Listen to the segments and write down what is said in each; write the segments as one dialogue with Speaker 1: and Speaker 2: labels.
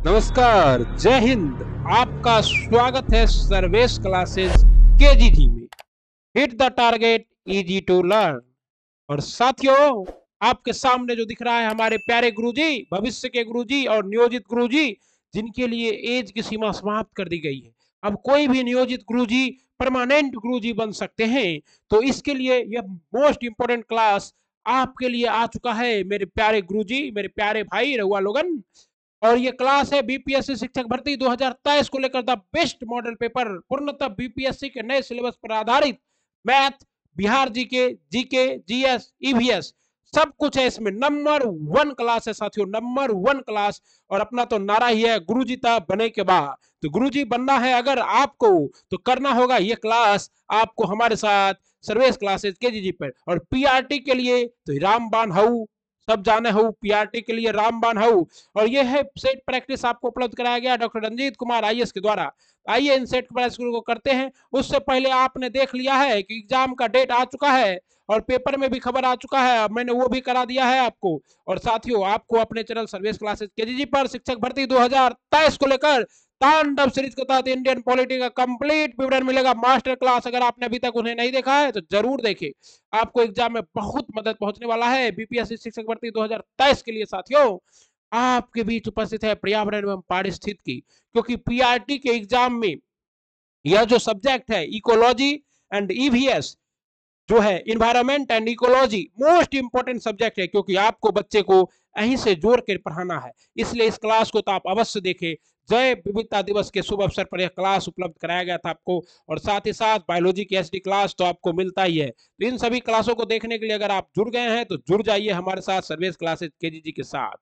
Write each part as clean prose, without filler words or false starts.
Speaker 1: नमस्कार, जय हिंद। आपका स्वागत है सर्वेश क्लासेस केजीजी में। Hit the target, easy to learn. और साथियों, आपके सामने जो दिख रहा है हमारे प्यारे गुरुजी, भविष्य के गुरुजी और नियोजित गुरुजी, जिनके लिए एज की सीमा समाप्त कर दी गई है। अब कोई भी नियोजित गुरुजी परमानेंट गुरुजी बन सकते हैं। तो इसके लिए यह मोस्ट इंपोर्टेंट क्लास आपके लिए आ चुका है मेरे प्यारे गुरुजी, मेरे प्यारे भाई रहुआ लोगन। और ये क्लास है बीपीएससी शिक्षक भर्ती 2023 को लेकर द बेस्ट मॉडल पेपर, पूर्णतः बीपीएससी के नए सिलेबस पर आधारित। Math, Bihar GK, GK, GS, EVS सब कुछ है इसमें। नंबर 1 क्लास है साथियों, नंबर 1 क्लास। और अपना तो नारा ही है, गुरुजी तब बने के बाद। तो गुरुजी बनना है अगर आपको, तो करना होगा ये क्लास आपको हमारे साथ सर्वेश क्लासेस केजीजी पर। और पीआरटी के लिए तो रामबाण हऊ, सब जाने हो, पीआरटी के लिए रामबाण हो। और ये है सेट प्रैक्टिस आपको उपलब्ध कराया गया डॉक्टर रंजीत कुमार आईएएस के द्वारा। आइए इन सेट प्रैक्टिस को करते हैं। उससे पहले आपने देख लिया है कि एग्जाम का डेट आ चुका है और पेपर में भी खबर आ चुका है, मैंने वो भी करा दिया है आपको। और साथियों, आपको अपने चैनल सर्वेश क्लासेस केजीजी पर शिक्षक भर्ती 2023 को लेकर तांडव सीरीज के तहत इंडियन पॉलिटी का कंप्लीट विवरण मिलेगा, मास्टर क्लास। अगर आपने अभी तक उन्हें नहीं देखा है तो जरूर देखें, आपको एग्जाम में बहुत मदद पहुंचने वाला है बीपीएससी शिक्षक भर्ती 2023 के लिए। साथियों, आपके बीच उपस्थित है पर्यावरण एवं पारिस्थितिकी, क्योंकि पीआरटी के एग्जाम में यह जो सब्जेक्ट है इकोलॉजी एंड ईवीएस, जो है environment and ecology, most important subject है, क्योंकि आपको बच्चे को यहीं से जोड़ कर पढ़ाना है। इसलिए इस क्लास को तो आप अवश्य देखें। जय विविधता दिवस के शुभ अवसर पर यह क्लास उपलब्ध कराया गया था आपको। और साथ ही साथ बायोलॉजी की एचडी क्लास तो आपको मिलता ही है। तो इन सभी क्लासों को देखने के लिए अगर आप जुड़ गए हैं तो जुड़ जाइए हमारे साथ सर्वेश क्लासेस केजीजी के साथ।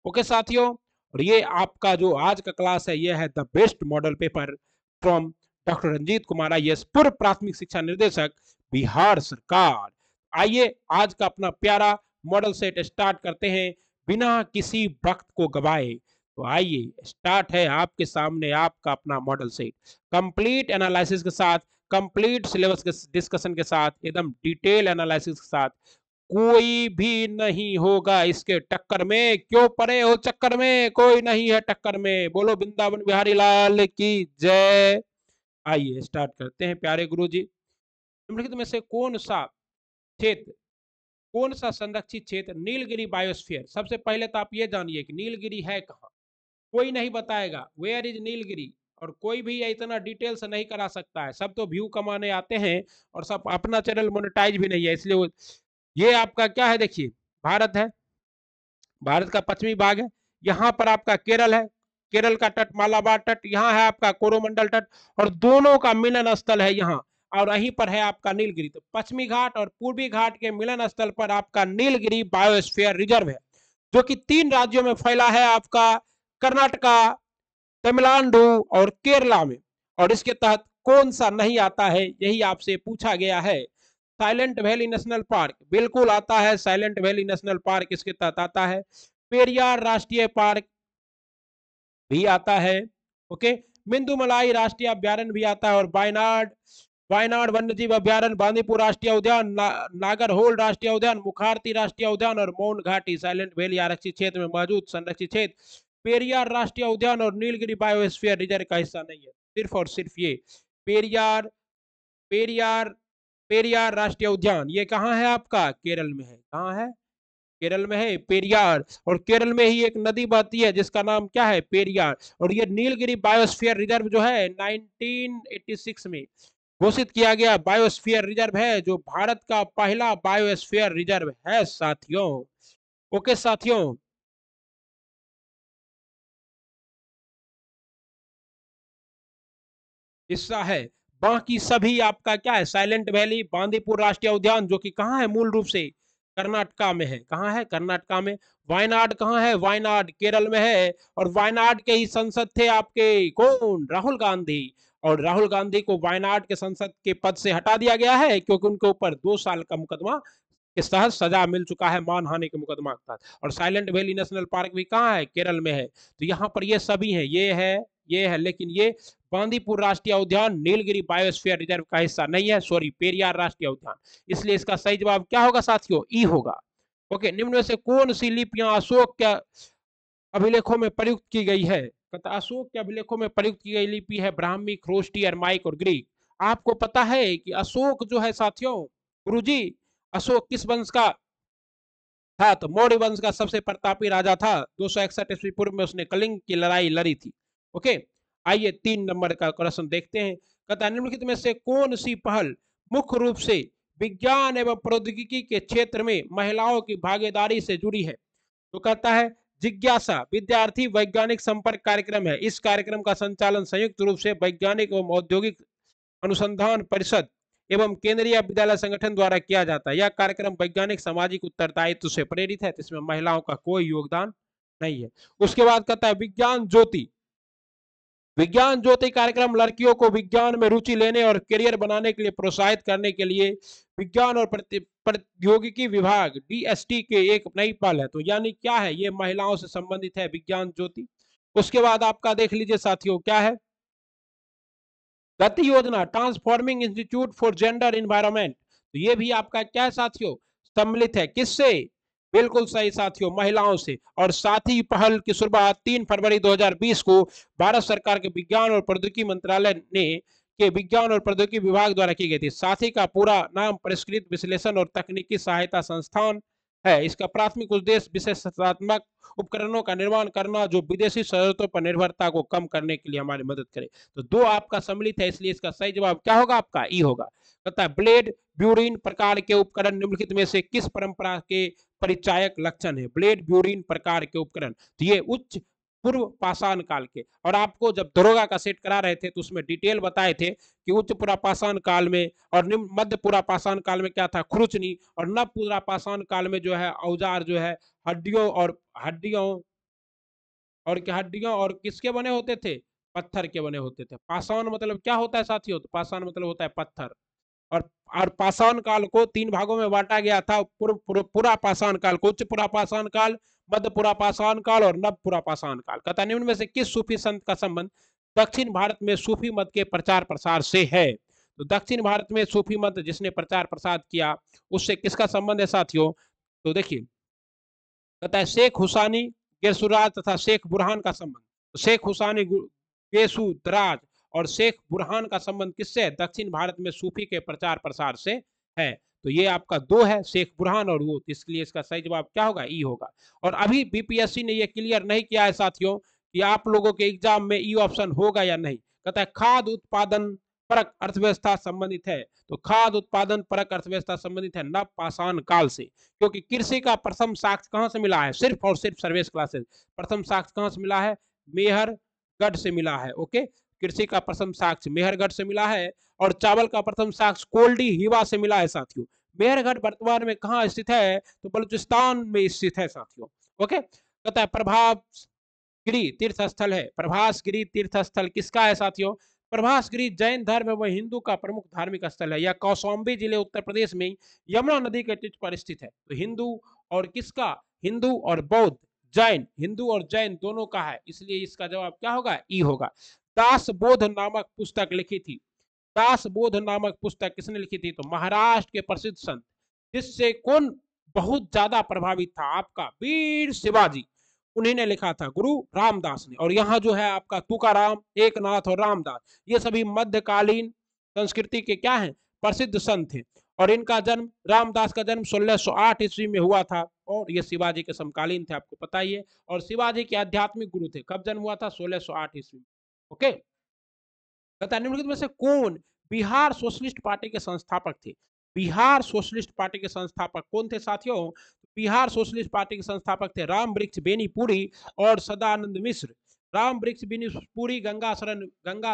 Speaker 1: ओके साथियों, और ये आपका जो आज का क्लास है, यह है the best model paper from doctor Ranjeet Kumar IAS, पूर्व प्राथमिक शिक्षा निर्देशक, बिहार सरकार। आइए आज का अपना प्यारा मॉडल सेट स्टार्ट करते हैं बिना किसी वक्त को गवाए। तो आइए स्टार्ट है आपके सामने आपका अपना मॉडल सेट, कंप्लीट एनालिसिस के साथ, कंप्लीट सिलेबस के डिस्कशन के साथ, एकदम डिटेल एनालिसिस के साथ। कोई भी नहीं होगा इसके टक्कर में, क्यों पड़े हो चक्कर में, कोई नहीं है टक्कर में। बोलो वृंदावन बिहारी लाल की जय। आइए स्टार्ट करते हैं प्यारे गुरुजी। निम्नलिखित में से कौन सा क्षेत्र, कौन सा संरक्षित क्षेत्र नीलगिरी बायोस्फीयर। सबसे पहले तो आप ये जानिए कि नीलगिरी है कहाँ। कोई नहीं बताएगा वेयर इज नीलगिरी, और कोई भी इतना डिटेल से नहीं करा सकता है। सब तो व्यू कमाने आते हैं और सब अपना चैनल मोनेटाइज भी नहीं है, इसलिए ये आपका क्या है, देखिए भारत है, भारत का पश्चिमी भाग है। यहाँ पर आपका केरल है, केरल का तट मालाबार तट, यहाँ है आपका कोरोमंडल तट, और दोनों का मिलन स्थल है यहाँ। और यहीं पर है आपका नीलगिरी। तो पश्चिमी घाट और पूर्वी घाट के मिलन स्थल पर आपका नीलगिरी बायोस्फीयर रिजर्व है, जो कि 3 राज्यों में फैला है, आपका कर्नाटका, तमिलनाडु और केरला में। और इसके तहत कौन सा नहीं आता है, यही आपसे पूछा गया है। साइलेंट वैली नेशनल पार्क बिल्कुल आता है, साइलेंट वैली नेशनल पार्क इसके तहत आता है। पेरियार राष्ट्रीय पार्क भी आता है। ओके, मिंदुमलाई राष्ट्रीय अभ्यारण्य भी आता है। और वायनाड, वायनाड वन्यजीव अभ्यारण्य, बांदीपुर राष्ट्रीय उद्यान, नागरहोल राष्ट्रीय उद्यान, मुखार्ती राष्ट्रीय उद्यान और मौन घाटी साइलेंट वैली आरक्षित क्षेत्र में मौजूद संरक्षित क्षेत्र। पेरियार राष्ट्रीय उद्यान और नीलगिरी बायोस्फीयर रिजर्व का हिस्सा नहीं है, सिर्फ और सिर्फ ये पेरियार, पेरियार, पेरियार राष्ट्रीय उद्यान। ये कहाँ है आपका, केरल में है। कहाँ है, केरल में है पेरियार। और केरल में ही एक नदी बहती है जिसका नाम क्या है, पेरियार। और ये नीलगिरी बायोस्फीयर रिजर्व जो है 1986 में घोषित किया गया बायोस्फीयर रिजर्व है, जो भारत का पहला बायोस्फीयर रिजर्व है साथियों। ओके साथियों, हिस्सा है। बाकी सभी आपका क्या है, साइलेंट वैली, बांदीपुर राष्ट्रीय उद्यान, जो कि कहाँ है, मूल रूप से कर्नाटका में है। कहाँ है, कर्नाटका में। वायनाड कहाँ है, वायनाड केरल में है। और वायनाड के ही संसद थे आपके कौन, राहुल गांधी। और राहुल गांधी को वायनाड के संसद के पद से हटा दिया गया है, क्योंकि उनके ऊपर 2 साल का मुकदमा के तहत सजा मिल चुका है, मानहानि के मुकदमा के तहत। और साइलेंट वैली नेशनल पार्क भी कहाँ है, केरल में है। तो यहाँ पर ये सभी है, ये है, लेकिन ये बांदीपुर राष्ट्रीय उद्यान नीलगिरी बायोस्फीयर रिजर्व का हिस्सा नहीं है, सॉरी पेरियार राष्ट्रीय उद्यान। इसलिए इसका सही जवाब क्या होगा साथियों, ई होगा। ओके, निम्न में से कौन सी लिपियां अशोक के अभिलेखों में प्रयुक्त की गई है। कहता अशोक के अभिलेखों में प्रयुक्त की गई लिपि है ब्राह्मी, ख्रोष्टी, अरमाइक और ग्रीक। आपको पता है कि अशोक जो है साथियों, गुरुजी, अशोक किस वंश का था? तो मौर्य वंश का सबसे प्रतापी राजा था। 261 ईस्वी पूर्व में उसने कलिंग की लड़ाई लड़ी थी। ओके, आइए 3 नंबर का क्वेश्चन देखते हैं। कहता निम्नलिखित में से कौन सी पहल मुख्य रूप से विज्ञान एवं प्रौद्योगिकी के क्षेत्र में महिलाओं की भागीदारी से जुड़ी है? तो कहता है जिज्ञासा विद्यार्थी वैज्ञानिक संपर्क कार्यक्रम है। इस कार्यक्रम का संचालन संयुक्त रूप से वैज्ञानिक एवं औद्योगिक अनुसंधान परिषद एवं केंद्रीय विद्यालय संगठन द्वारा किया जाता है। यह कार्यक्रम वैज्ञानिक सामाजिक उत्तरदायित्व से प्रेरित है, तो इसमें महिलाओं का कोई योगदान नहीं है। उसके बाद कहता है विज्ञान ज्योति। विज्ञान ज्योति कार्यक्रम लड़कियों को विज्ञान में रुचि लेने और करियर बनाने के लिए प्रोत्साहित करने के लिए विज्ञान और प्रौद्योगिकी विभाग डीएसटी के एक नई पहल है। तो यानी क्या है, ये महिलाओं से संबंधित है विज्ञान ज्योति। उसके बाद आपका देख लीजिए साथियों क्या है, गति योजना transforming institute for gender environment. तो ये भी आपका क्या है साथियों, सम्मिलित है किससे? बिल्कुल सही साथियों, महिलाओं से। और साथ ही पहल की शुरुआत 3 फरवरी 2020 को भारत सरकार के विज्ञान और प्रौद्योगिकी मंत्रालय ने के विज्ञान और प्रौद्योगिकी विभाग द्वारा की गई थी। साथ ही का पूरा नाम परिष्कृत विश्लेषण और तकनीकी सहायता संस्थान है। इसका प्राथमिक उद्देश्य विशेषतात्मक उपकरणों का निर्माण करना जो विदेशी स्रोतों पर निर्भरता को कम करने के लिए हमारी मदद करे। तो 2 आपका सम्मिलित है, इसलिए इसका सही जवाब क्या होगा आपका? ई होगा। कहता है ब्लेड ब्यूरिन प्रकार के उपकरण निम्नलिखित में से किस परंपरा के परिचायक लक्षण है? ब्लेड ब्यूरिन प्रकार के उपकरण, तो ये उच्च पूर्व पाषाण काल के। और आपको जब दरोगा का सेट करा रहे थे तो उसमें डिटेल बताए थे कि उच्च पूरा पाषाण काल में और निम्न मध्य पूरा पाषाण काल में क्या था? खुरचनी। और नव पूरा पाषाण काल में जो है औजार जो है हड्डियों और किसके बने होते थे? पत्थर के बने होते थे। पाषाण मतलब क्या होता है साथियों? तो पाषाण मतलब होता है पत्थर। और पाषाण काल को 3 भागों में बांटा गया था। पूरा पाषाण काल को उच्च पूरा पाषाण काल, मध्य पूरा पाषाण काल और नव पूरा पाषाण काल। कहता निम्न में से किस सूफी संत का संबंध दक्षिण भारत में सूफी मत के प्रचार प्रसार से है? तो दक्षिण भारत में सूफी मत जिसने प्रचार प्रसार किया उससे किसका संबंध है साथियों? तो देखिए कहता है शेख हुसैनी गेसुराज तथा शेख बुरहान का संबंध। शेख हुसैनी गेसुराज और शेख बुरहान का संबंध किससे है? दक्षिण भारत में सूफी के प्रचार प्रसार से है। तो ये आपका 2 है, शेख बुरहान और वो, इसलिए इसका सही जवाब क्या होगा? ई होगा। और अभी बीपीएससी ने ये क्लियर नहीं किया है साथियों कि आप लोगों के एग्जाम में ई ऑप्शन होगा या नहीं। कहता है खाद्य उत्पादन परक अर्थव्यवस्था संबंधित है। तो खाद्य उत्पादन परक अर्थव्यवस्था संबंधित है नव पाषाण काल से, क्योंकि कृषि का प्रथम साक्ष्य कहां से मिला है? सिर्फ और सिर्फ सर्विस क्लासेस। प्रथम साक्ष्य कहां से मिला है? मेहरगढ़ से मिला है। ओके, कृषि का प्रथम साक्ष्य मेहरगढ़ से मिला है। और चावल का प्रथम साक्ष्य कोल्डी हिवा से मिला है साथियों। मेहरगढ़ वर्तमान में कहां स्थित है? तो बलूचिस्तान में स्थित है साथियों। ओके, कहता है प्रभासगिरी तीर्थ स्थल है। प्रभासगिरी तीर्थ स्थल किसका है साथियों? प्रभासगिरी जैन धर्म व हिंदू का प्रमुख धार्मिक स्थल है। यह कौशाम्बी जिले उत्तर प्रदेश में यमुना नदी के तट पर स्थित है। तो हिंदू और किसका? हिंदू और बौद्ध जैन, हिंदू और जैन दोनों का है, इसलिए इसका जवाब क्या होगा? ई होगा। दास बोध नामक पुस्तक लिखी थी। दास बोध नामक पुस्तक किसने लिखी थी? तो महाराष्ट्र के प्रसिद्ध संत, जिससे कौन बहुत ज्यादा प्रभावित था? आपका वीर शिवाजी, उन्हीं ने लिखा था, गुरु रामदास ने। और यहाँ जो है आपका तुकाराम, एकनाथ और रामदास, ये सभी मध्यकालीन संस्कृति के क्या हैं? प्रसिद्ध संत हैं। और इनका जन्म, रामदास का जन्म 1608 ईस्वी में हुआ था और ये शिवाजी के समकालीन थे, आपको पता ही है। और शिवाजी के आध्यात्मिक गुरु थे। कब जन्म हुआ था? 1608 ईस्वी में। ओके, कहता निम्नलिखित में से कौन बिहार सोशलिस्ट पार्टी के संस्थापक थे? बिहार सोशलिस्ट पार्टी के संस्थापक कौन थे साथियों? बिहार सोशलिस्ट पार्टी के संस्थापक थे राम वृक्ष बेनीपुरी और सदानंद मिश्र। राम वृक्ष बेनीपुरी, गंगा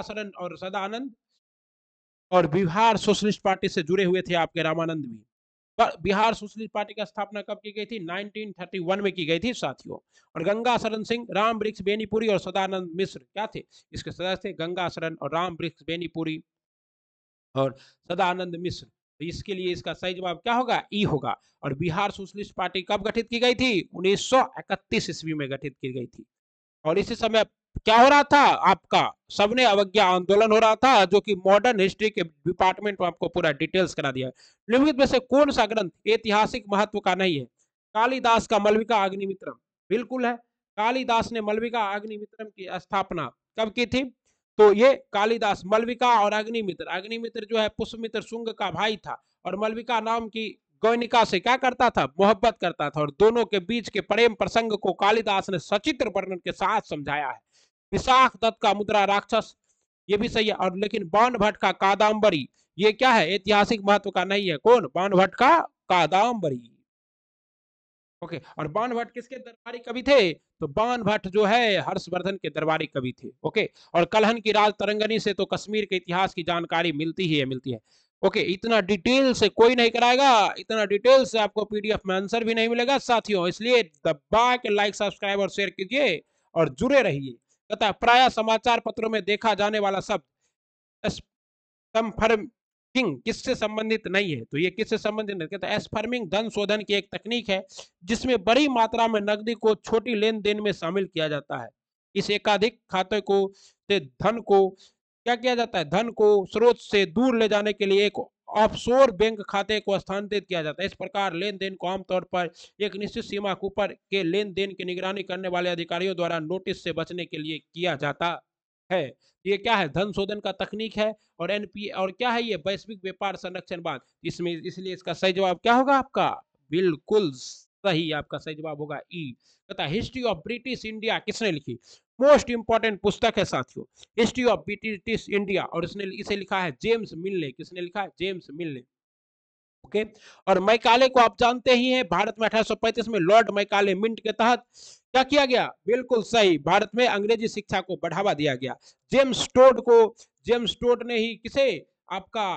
Speaker 1: शरण और सदानंद, और बिहार सोशलिस्ट पार्टी से जुड़े हुए थे आपके रामानंद भी। पर बिहार सोशलिस्ट पार्टी की स्थापना कब की गई थी? 1931 में की गई थी साथियों। और गंगा शरण सिंह, राम वृक्ष बेनीपुरी और सदानंद मिश्र क्या थे? इसके सदस्य थे गंगा शरण और राम वृक्ष बेनीपुरी और सदानंद मिश्र। तो इसके लिए इसका सही जवाब क्या होगा? ई होगा। और बिहार सोशलिस्ट पार्टी कब गठित की गई थी? 1931 ईस्वी में गठित की गई थी। और इसी समय क्या हो रहा था? आपका सबने अवज्ञा आंदोलन हो रहा था, जो कि मॉडर्न हिस्ट्री के डिपार्टमेंट में आपको पूरा डिटेल्स करा दिया है। निम्नलिखित में से कौन सा ग्रंथ ऐतिहासिक महत्व का नहीं है? कालिदास का मालविका अग्निमित्रम, बिल्कुल है। कालिदास ने मलविका अग्निमित्रम की स्थापना कब की थी? तो ये कालिदास, मलविका और अग्निमित्र, अग्निमित्र जो है पुष्पमित्र शुंग का भाई था और मलविका नाम की गौनिका से क्या करता था? मोहब्बत करता था और दोनों के बीच के प्रेम प्रसंग को कालिदास ने सचित्र वर्णन के साथ समझाया है। विशाख दत्त का मुद्रा राक्षस, ये भी सही है। और लेकिन बाण भट्ट का कादम्बरी, ये क्या है? ऐतिहासिक महत्व का नहीं है। कौन? बाण भट्ट का कादम्बरी। ओके, और बाण भट्ट किसके दरबारी कवि थे? तो बाण भट्ट जो है हर्षवर्धन के दरबारी कवि थे। ओके, और कलहन की राज तरंगनी से तो कश्मीर के इतिहास की जानकारी मिलती ही है, मिलती है। ओके, इतना डिटेल से कोई नहीं कराएगा, इतना डिटेल से आपको पीडीएफ में आंसर भी नहीं मिलेगा साथियों, इसलिए दबा के लाइक सब्सक्राइब और शेयर कीजिए और जुड़े रहिए। तथा प्राय समाचार पत्रों में देखा जाने वाला शब्द एस्पर्मिंग किससे संबंधित नहीं है? तो ये किससे संबंधित नहीं? कहता है एस्पर्मिंग धन शोधन की एक तकनीक है जिसमें बड़ी मात्रा में नकदी को छोटी लेन देन में शामिल किया जाता है। इस एकाधिक खाते को धन को क्या किया जाता है? धन को स्रोत से दूर ले जाने के लिए एक ऑफशोर बैंक खाते को स्थानांतरित किया जाता है। इस प्रकार लेन देन को आमतौर पर एक निश्चित सीमा के ऊपर के लेन देन की निगरानी करने वाले अधिकारियों द्वारा नोटिस से बचने के लिए किया जाता है। ये क्या है? धन शोधन का तकनीक है। और एनपीए और क्या है? ये वैश्विक व्यापार संरक्षणवाद। इसमें इसलिए इसका सही जवाब क्या होगा आपका? बिल्कुल सही, आपका सही जवाब होगा ई। तथा हिस्ट्री ऑफ ब्रिटिश इंडिया किसने लिखी? मोस्ट इंपॉर्टेंट पुस्तक है साथियों, हिस्ट्री ऑफ ब्रिटिश इंडिया, और इसने इसे लिखा है जेम्स मिल ने। किसने लिखा है? जेम्स मिल ने। ओके, और मैकाले को आप जानते ही हैं, भारत में 1835 में लॉर्ड मैकाले मिंट के तहत क्या किया गया? बिल्कुल सही, भारत में अंग्रेजी शिक्षा को बढ़ावा दिया गया। जेम्स टोड ने ही किसे आपका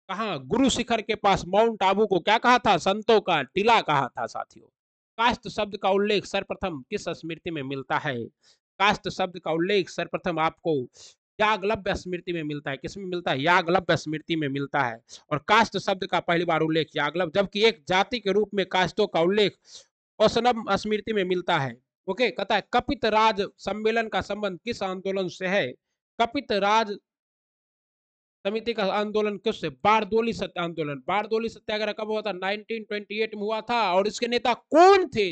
Speaker 1: कहा? गुरु शिखर के पास माउंट आबू को क्या कहा था? संतों का टीला कहा था साथियों। कास्ट शब्द का उल्लेख सर्वप्रथम किस स्मृति में मिलता है? कास्ट शब्द का उल्लेख सर्वप्रथम आपको याग्लव्य स्मृति में मिलता है। किसमें मिलता है? याग्लव्य स्मृति में मिलता है। और कास्ट शब्द का पहली बार उल्लेख याग्लव्य, जबकि एक जाति के रूप में कास्टों का उल्लेख औसनम स्मृति में मिलता है। ओके, कहता है कपित राज सम्मेलन का संबंध किस आंदोलन से है? कपित राज समिति का आंदोलन किससे? बारदोली सत्य आंदोलन। बारदोली सत्याग्रह कब हुआ था? 1928 में हुआ था। और इसके नेता कौन थे?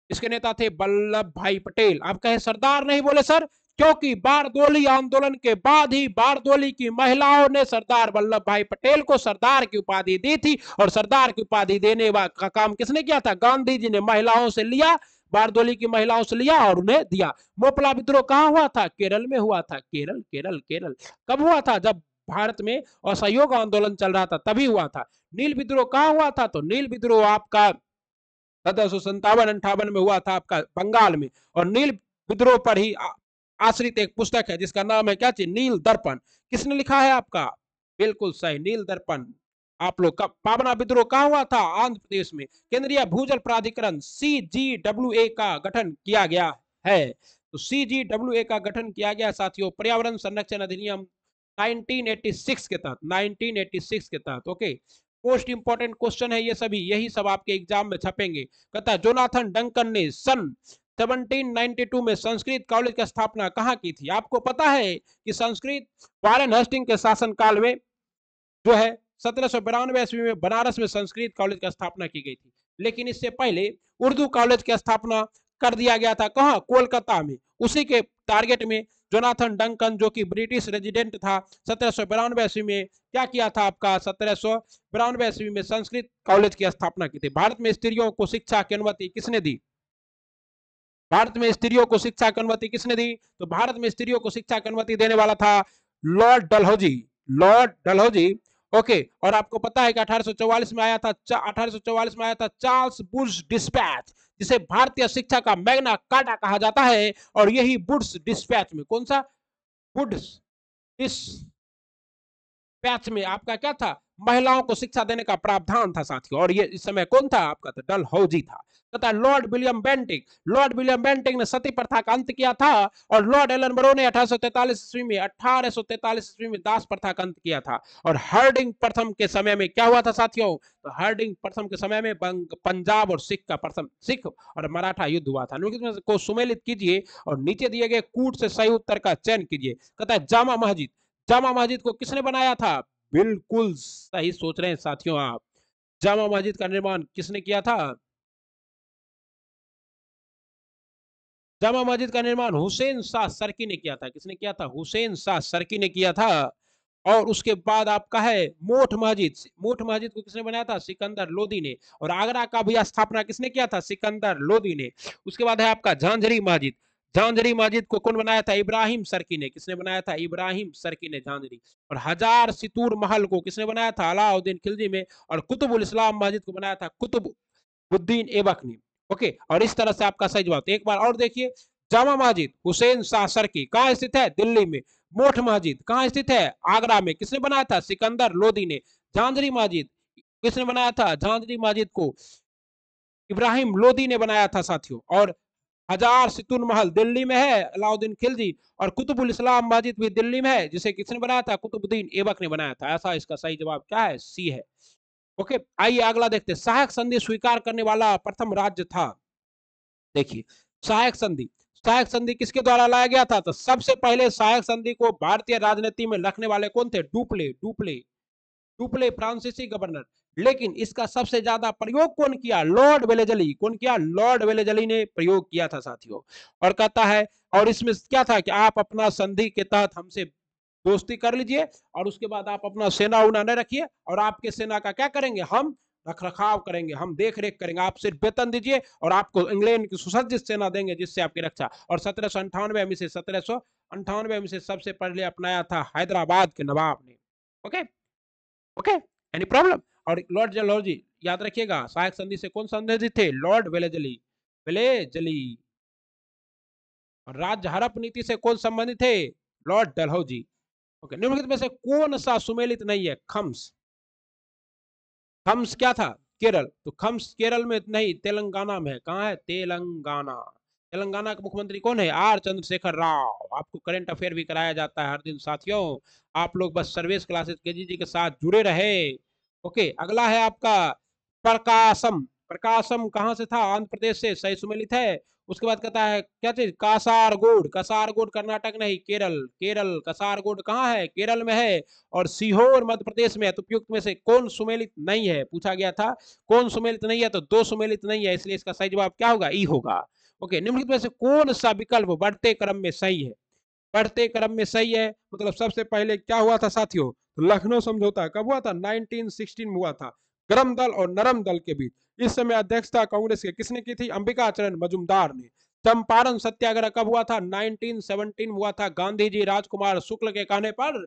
Speaker 1: इसके नेता थे वल्लभ भाई पटेल। आप कहे सरदार नहीं बोले सर, क्योंकि बारदोली आंदोलन के बाद ही बारदोली की महिलाओं ने सरदार वल्लभ भाई पटेल को सरदार की उपाधि दी थी। और सरदार की उपाधि देने का काम किसने किया था? गांधी जी ने महिलाओं से लिया, बारदोली की महिलाओं से लिया और उन्हें दिया। मोपला विद्रोह कहां हुआ था? केरल में हुआ था। केरल केरल केरल। कब हुआ था? जब भारत में असहयोग आंदोलन चल रहा था तभी हुआ था। नील विद्रोह कहां हुआ था? तो नील विद्रोह आपका 1757-58 में हुआ था आपका बंगाल में। और नील विद्रोह पर ही आश्रित एक पुस्तक है जिसका नाम है क्या चीज? नील दर्पण। किसने लिखा है आपका? बिल्कुल सही, नील दर्पण। आप लोग का पावना विद्रोह कहां हुआ था? आंध्र प्रदेश में। केंद्रीय भूजल प्राधिकरण CGWA का गठन किया गया है। तो CGWA का गठन किया गया साथियों पर्यावरण संरक्षण अधिनियम 1986 के तहत। 1986 के तहत। ओके, मोस्ट इंपॉर्टेंट क्वेश्चन है ये सभी, यही सब आपके एग्जाम में छपेंगे। कहता है जोनाथन डंकन ने सन 1792 में संस्कृत कॉलेज की स्थापना कहाँ की थी? आपको पता है कि संस्कृत वारेन हेस्टिंग के शासनकाल में जो है 1792 ईस्वी में बनारस में संस्कृत कॉलेज की स्थापना की गई थी। लेकिन इससे पहले उर्दू कॉलेज की स्थापना कर दिया गया था। कहाँ? कोलकाता में। उसी के टारगेट में जोनाथन डंकन जो कि ब्रिटिश रेजिडेंट था 1792 ईस्वी में क्या किया था आपका? 1792 ईस्वी में संस्कृत कॉलेज की स्थापना की थी। भारत में स्त्रियों को शिक्षा की अनुमति किसने दी? भारत में स्त्रियों को शिक्षा की अनुमति किसने दी? तो भारत में स्त्रियों को शिक्षा की अनुमति देने वाला था Lord Dalhousie. Lord Dalhousie. Okay, और आपको पता है कि 1844 में आया था 1844 में आया था चार्ल्स वुड्स डिस्पैच, जिसे भारतीय शिक्षा का मैग्ना कार्टा कहा जाता है। और यही वुड्स डिस्पैच में, कौन सा? वुड्स डिस्पैच में आपका क्या था? महिलाओं को शिक्षा देने का प्रावधान था साथियों। और ये इस समय कौन था आपका? तो डलहौजी था। तथा लॉर्ड विलियम बेंटिक ने सती प्रथा का अंत किया था। और लॉर्ड एलन बरो ने 1843 ईस्वी में दास प्रथा का अंत किया था। और हार्डिंग प्रथम के समय में क्या हुआ था साथियों? तो हार्डिंग प्रथम के समय में पंजाब और सिख और मराठा युद्ध हुआ था। को सुमेलित कीजिए और नीचे दिए गए कूट से सही उत्तर का चयन कीजिए। कहता है जामा मस्जिद को किसने बनाया था? बिल्कुल सही सोच रहे हैं साथियों आप। जामा मस्जिद का निर्माण किसने किया था? जामा मस्जिद का निर्माण हुसैन शाह सरकी ने किया था। किसने किया था? हुसैन शाह सरकी ने किया था। और उसके बाद आपका है मोठ मस्जिद। मोठ मस्जिद को किसने बनाया था? सिकंदर लोदी ने। और आगरा का भी स्थापना किसने किया था? सिकंदर लोदी ने। उसके बाद है आपका झांझरी मस्जिद। झांझरी मस्जिद को कौन बनाया था? इब्राहिम सरकी ने। किसने बनाया था? इब्राहिम सरकी ने झांझरी। और हजार सितूर महल को किसने बनाया था? अलाउद्दीन खिलजी में। और कुतुबुल इस्लाम मस्जिद को बनाया था कुतुबुद्दीन ऐबक ने। ओके, और इस तरह से आपका सही जवाब। एक बार और देखिए, जामा मस्जिद हुसैन शाह सरकी कहाँ स्थित है? दिल्ली में। मोठ मस्जिद कहाँ स्थित है? आगरा में। किसने बनाया था? सिकंदर लोदी ने। झांझरी मस्जिद किसने बनाया था? झांझरी मस्जिद को इब्राहिम लोदी ने बनाया था साथियों। और हजार सितून महल दिल्ली में है, अलाउद्दीन खिलजी। और कुतुबुल इस्लाम मस्जिद भी दिल्ली में है, जिसे किसने बनाया था? कुतुबुद्दीन ऐबक ने बनाया था। ऐसा इसका सही जवाब क्या है? सी है। ओके, आइए अगला देखते हैं। सहायक संधि स्वीकार करने वाला प्रथम राज्य था। देखिए, सहायक संधि। सहायक संधि किसके द्वारा लाया गया था? तो सबसे पहले सहायक संधि को भारतीय राजनीति में रखने वाले कौन थे? डुप्ले। डुप्ले डुप्ले फ्रांसीसी गवर्नर। लेकिन इसका सबसे ज्यादा प्रयोग कौन किया? Lord Wellesley. कौन किया? लॉर्ड वेलेजली ने प्रयोग किया था साथियों। और कहता है, और इसमें क्या था कि आप अपना संधि के तहत हमसे दोस्ती कर लीजिए, और उसके बाद आप अपना सेना उना न रखिए, और आपके सेना का क्या करेंगे? हम रख रखाव करेंगे, हम देख रेख करेंगे, आप सिर्फ वेतन दीजिए, और आपको इंग्लैंड की सुसज्जित सेना देंगे जिससे आपकी रक्षा। और 1798 में से 1798 में से सबसे पहले अपनाया था हैदराबाद के नवाब ने। Okay okay, any problem? और लॉर्ड जलहौजी याद रखिएगा, सहायक संधि से कौन संबंधित थे? Lord Wellesley. वेलेजली। और राज्य हड़प नीति से कौन संबंधित थे? लॉर्ड डलहौजी। ओके, निम्नलिखित में से कौन सा सुमेलित नहीं है? खम्स। खम्स क्या था? केरल। तो खम्स केरल में नहीं, तेलंगाना में है। कहाँ है? तेलंगाना। तेलंगाना के मुख्यमंत्री कौन है? आर चंद्रशेखर राव। आपको करंट अफेयर भी कराया जाता है हर दिन साथियों। आप लोग बस सर्विस क्लासेस केजीजी के साथ जुड़े रहे। ओके, अगला है आपका प्रकाशम। प्रकाशम कहाँ से था? आंध्र प्रदेश से। सही सुमेलित है। उसके बाद कहता है क्या चीज? कासारगोड। कासारगोड कर्नाटक नहीं, केरल। केरल। कासारगोड कहाँ है? केरल में है। और सीहोर मध्य प्रदेश में है। तो उपयुक्त में से कौन सुमेलित नहीं है? पूछा गया था कौन सुमेलित नहीं है, तो दो सुमेलित नहीं है, इसलिए इसका सही जवाब क्या होगा? ई होगा। ओके, निम्नलिखित में से कौन सा विकल्प बढ़ते क्रम में सही है? बढ़ते क्रम में सही है मतलब सबसे पहले क्या हुआ था साथियों? तो लखनऊ समझौता कब हुआ था? 1916 में हुआ था, गरम दल और नरम दल के बीच। इस समय अध्यक्षता कांग्रेस के किसने की थी? अंबिका चरण मजुमदार ने। चंपारण सत्याग्रह कब हुआ था? 1917 में हुआ था। गांधी जी राजकुमार शुक्ल के कहने पर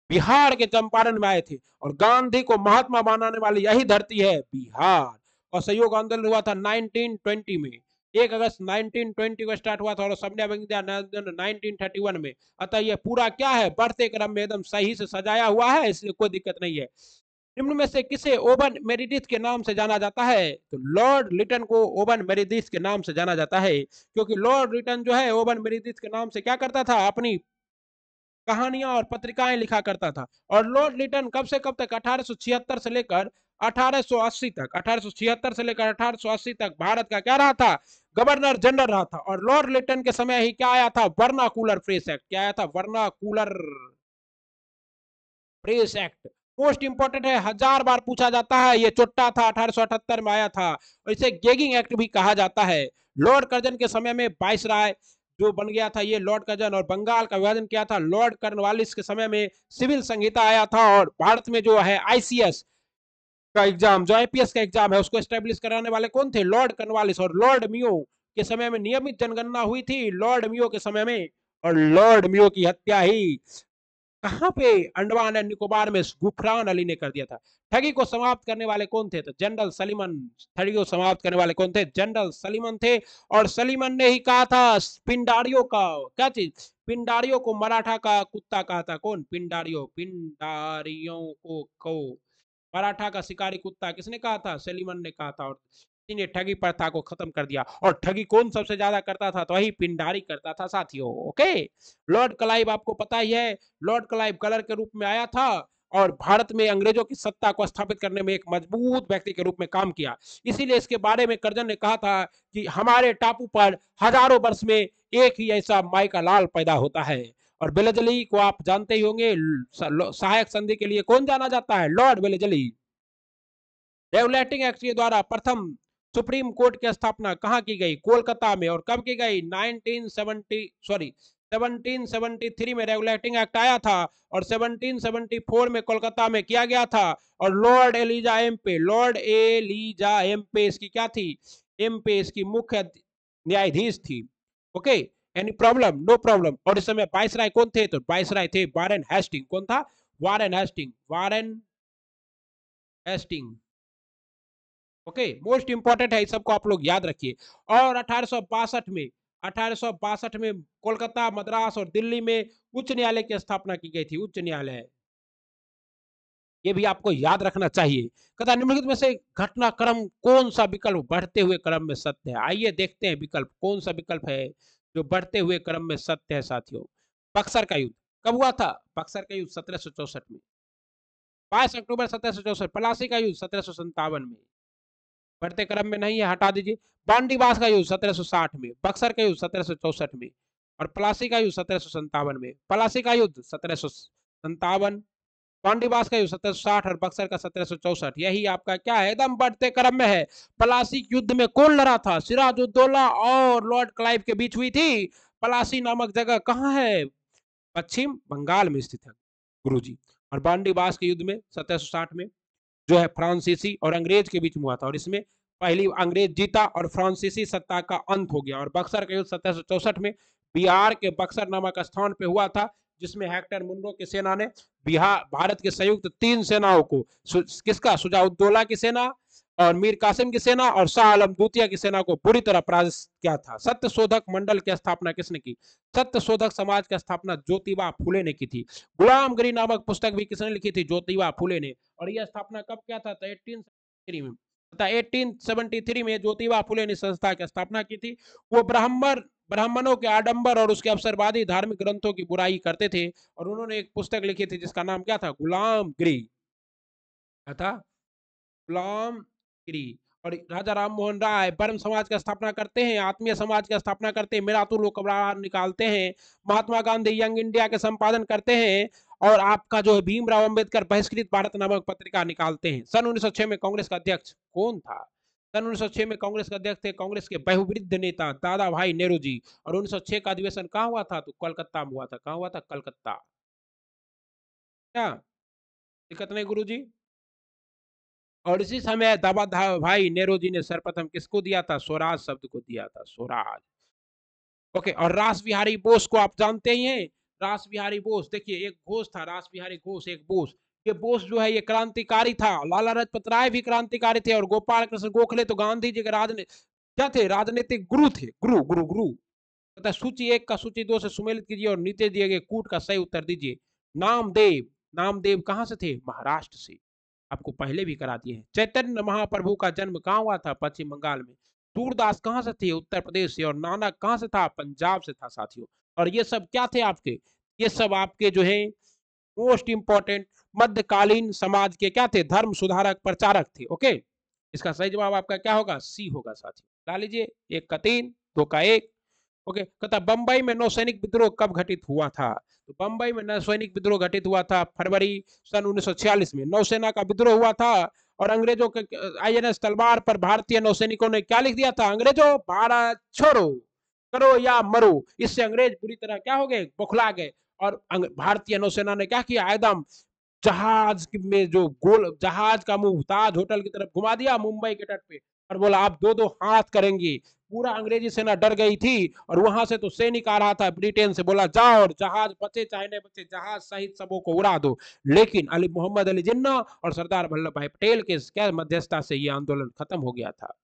Speaker 1: बिहार के चंपारण में आए थे, और गांधी को महात्मा बनाने वाली यही धरती है, बिहार। और सहयोग आंदोलन हुआ था 1920 में। 1 अगस्त 1920 को स्टार्ट हुआ था, और सबने 1931 में। अतः यह पूरा क्या है? बढ़ते क्रम में एकदम सही से सजाया हुआ है, इसलिए कोई दिक्कत नहीं है। निम्न में से किसे ओवन मेरिडिथ के नाम से जाना जाता है? तो लॉर्ड लिटन को ओवन मेरिडिथ के नाम से जाना जाता है, क्योंकि लॉर्ड लिटन जो है ओवन मेरिडिथ के नाम से क्या करता था? अपनी कहानियां और पत्रिकाएं लिखा करता था। और लॉर्ड लिटन कब से कब तक? 1876 से लेकर 1880 तक। 1876 से लेकर 1880 तक भारत का क्या रहा था? गवर्नर जनरल रहा था। और लॉर्ड लिटन के समय ही क्या आया था? Vernacular press act. क्या आया था? Vernacular press act. Most important है, 1000 बार पूछा जाता है। ये चुट्टा था, 1878 में आया था। और इसे गेगिंग एक्ट भी कहा जाता है। लॉर्ड कर्जन के समय में वाइसराय जो बन गया था, ये लॉर्ड कर्जन। और बंगाल का विभाजन किया था लॉर्ड कर्नवालिस के समय में। सिविल संहिता आया था। और भारत में जो है आईसीएस का एग्जाम, जो आईपीएस का एग्जाम है, उसको स्टेब्लिश कराने वाले कौन थे? Lord Cornwallis. और लॉर्ड मियो के समय में नियमित जनगणना हुई थी, लॉर्ड मियो के समय में। और लॉर्ड मियो की हत्या ही कहां पे? अंडमान एंड निकोबार में गुफरान अली ने कर दिया था। ठगी को समाप्त करने वाले कौन थे? तो जनरल सलीमन। ठगी को समाप्त करने वाले कौन थे? जनरल सलीमन थे। और सलीमन ने ही कहा था पिंडारियों का क्या चीज? पिंडारियों को मराठा का कुत्ता कहा था। कौन? पिंडारियों। पिंडारियों को मराठा का शिकारी कुत्ता किसने कहा था? सलीमन ने कहा था। और ने ठगी प्रथा को खत्म कर दिया। और ठगी कौन सबसे ज्यादा करता था? तो वही पिंडारी करता था साथियों। ओके, लॉर्ड क्लाइव आपको पता ही है, लॉर्ड क्लाइव कलर के रूप में आया था, और भारत में अंग्रेजों की सत्ता को स्थापित करने में एक मजबूत व्यक्ति के रूप में काम किया। इसीलिए इसके बारे में कर्जन ने कहा था कि हमारे टापू पर हजारों वर्ष में एक ही ऐसा माई का लाल पैदा होता है। और वेलेजली को आप जानते ही होंगे, सहायक संधि के लिए कौन जाना जाता है? Lord Wellesley. रेगुलेटिंग एक्ट के द्वारा प्रथम सुप्रीम कोर्ट की स्थापना कहाँ की गई? कोलकाता में। और कब की गई? 1773 में रेगुलेटिंग एक्ट आया था और 1774 में कोलकाता में किया गया था। और लॉर्ड एलिजा एम्पे इसकी क्या थी? एम्पे इसकी मुख्य न्यायाधीश थी। Okay, any problem? No problem. और इस समय वायसराय कौन थे? तो वायसराय थे वारेन हेस्टिंग। कौन था? Warren Hasting. Warren Hasting. Okay, most important है, इस सबको आप लोग याद रखिए। और 1862 में कोलकाता, मद्रास और दिल्ली में उच्च न्यायालय की स्थापना की गई थी। उच्च न्यायालय, ये भी आपको याद रखना चाहिए। कथा निम्नलिखित में से घटनाक्रम कौन सा विकल्प बढ़ते हुए क्रम में सत्य है? आइए देखते हैं विकल्प कौन सा विकल्प है जो बढ़ते हुए क्रम में सत्य है साथियों। बक्सर का युद्ध कब हुआ था? बक्सर का युद्ध 1764 में। 22 अक्टूबर 1764। पलासी का युद्ध 1757 में। बढ़ते क्रम में नहीं है, हटा दीजिए। बांडीवास का युद्ध 1760 में। बक्सर का युद्ध 1764 में। और प्लासी का युद्ध 1757 में। पलासी का युद्ध 1757, बांडीवास का युद्ध 1760 और बक्सर का 1764। यही आपका क्या है? एकदम बढ़ते क्रम में है। पलासी युद्ध में कौन लड़ा था? सिराजुद्दौला और लॉर्ड क्लाइव के बीच हुई थी। पलासी नामक जगह कहाँ है? पश्चिम बंगाल में स्थित है गुरुजी। और बांडीवास के युद्ध में 1760 में जो है फ्रांसीसी और अंग्रेज के बीच में हुआ था और इसमें पहली अंग्रेज जीता और फ्रांसीसी सत्ता का अंत हो गया। और बक्सर का युद्ध 1764 में बिहार के बक्सर नामक स्थान पे हुआ था, जिसमें हेक्टर मुनरो की सेना ने बिहार भारत के संयुक्त 3 सेनाओं को, किसका? शुजाउद्दौला की सेना और मीर कासिम की सेना और शाह आलम द्वितीय की सेना को बुरी तरह पराजित किया था। सत्य शोधक मंडल की स्थापना किसने की? सत्य शोधक समाज की स्थापना ज्योतिबा फुले ने की थी। गुलामगिरी नामक पुस्तक भी किसने लिखी थी? ज्योतिबा फुले ने। और यह स्थापना कब किया था? 1873 में। 1873 में ज्योतिबा फुले ने संस्था की स्थापना की थी। वो ब्राह्मणों के आडंबर और उसके अवसरवादी धार्मिक ग्रंथों की बुराई करते थे और उन्होंने एक पुस्तक लिखी थी जिसका नाम क्या था? गुलामगिरी। क्या था? गुलामगिरी। और राजा राम मोहन राय ब्रह्म समाज की स्थापना करते हैं, आत्मीय समाज की स्थापना करते हैं, मिरातुल हुक्मरान निकालते हैं, महात्मा गांधी यंग इंडिया के संपादन करते हैं और आपका जो है भीमराव अंबेडकर बहिष्कृत भारत नामक पत्रिका निकालते हैं। सन 1906 में कांग्रेस का अध्यक्ष कौन था? सन 1906 में कांग्रेस के अध्यक्ष थे कांग्रेस के बहुवृद्ध नेता दादा भाई नेहरू जी। और 1906 का अधिवेशन कहाँ हुआ था? तो कोलकाता में हुआ था। कहाँ हुआ था? कलकत्ता। क्या दिक्कत नहीं गुरु जी? और इसी समय दादा भाई नेहरू जी ने सर्वप्रथम किसको दिया था? स्वराज शब्द को दिया था, स्वराज। ओके, और रास बिहारी बोस को आप जानते ही हैं। रास बिहारी बोस, देखिए एक घोष था रास बिहारी घोष, एक बोस। ये बोस जो है ये क्रांतिकारी था। लाला लाजपत राय भी क्रांतिकारी थे और गोपाल कृष्ण गोखले तो गांधी जी के क्या थे? राजनीतिक गुरु थे। गुरु गुरु गुरु। तथा सूची 1 का सूची 2 से सुमेलित कीजिए और नीचे दिए गए कूट का सही उत्तर दीजिए। नामदेव, नामदेव कहां से थे? महाराष्ट्र से। आपको पहले भी करा दिए हैं। चैतन्य महाप्रभु का जन्म कहाँ हुआ था? पश्चिम बंगाल में। सूरदास कहाँ से थे? उत्तर प्रदेश से। और नानक कहाँ से था? पंजाब से था साथियों। और ये सब क्या थे आपके? ये सब आपके जो है मोस्ट इंपॉर्टेंट मध्यकालीन समाज के क्या थे? धर्म सुधारक प्रचारक थे। ओके, इसका सही जवाब आपका क्या होगा? सी होगा साथियों। डाल लीजिए। 1 का 3, 2 का 1। ओके, कहता बंबई में नौसैनिक विद्रोह कब घटित हुआ था? तो बंबई में नौसैनिक विद्रोह घटित हुआ था फरवरी सन 1946 में। नौसेना का विद्रोह हुआ था और अंग्रेजों के आईएनएस तलवार पर भारतीय नौसैनिकों ने क्या लिख दिया था? अंग्रेजों भारत छोड़ो, करो या मरो। इससे अंग्रेज बुरी तरह क्या हो गए? बौखला गए। और भारतीय नौसेना ने क्या किया? एकदम जहाज में जो गोल जहाज का मुंह ताज होटल की तरफ घुमा दिया मुंबई के तट पे और बोला आप दो दो हाथ करेंगे। पूरा अंग्रेजी सेना डर गई थी और वहां से तो सैनिक आ रहा था ब्रिटेन से, बोला जाओ और जहाज बचे चाहे नहीं बचे जहाज सहित सबों को उड़ा दो। लेकिन अली मोहम्मद अली जिन्ना और सरदार वल्लभ भाई पटेल के क्या मध्यस्थता से यह आंदोलन खत्म हो गया था।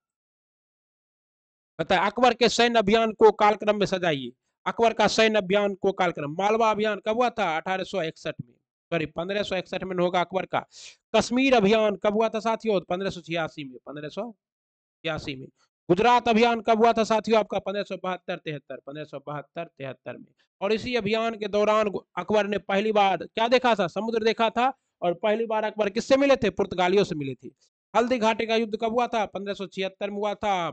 Speaker 1: बताए अकबर के सैन्य अभियान को कालक्रम में सजाइए। अकबर का सैन्य अभियान को कालक्रम। मालवा अभियान कब हुआ था? 1861 में। सॉरी 1561 में होगा अकबर का। कश्मीर अभियान कब हुआ था साथियों? 1586 में। 1586 में। गुजरात अभियान कब हुआ था साथियों? आपका 1572-73, 1572-73 में। और इसी अभियान के दौरान अकबर ने पहली बार क्या देखा था? समुद्र देखा था। और पहली बार अकबर किससे मिले थे? पुर्तगालियों से मिले थे। हल्दी घाटी का युद्ध कब हुआ था? 1576 में हुआ था,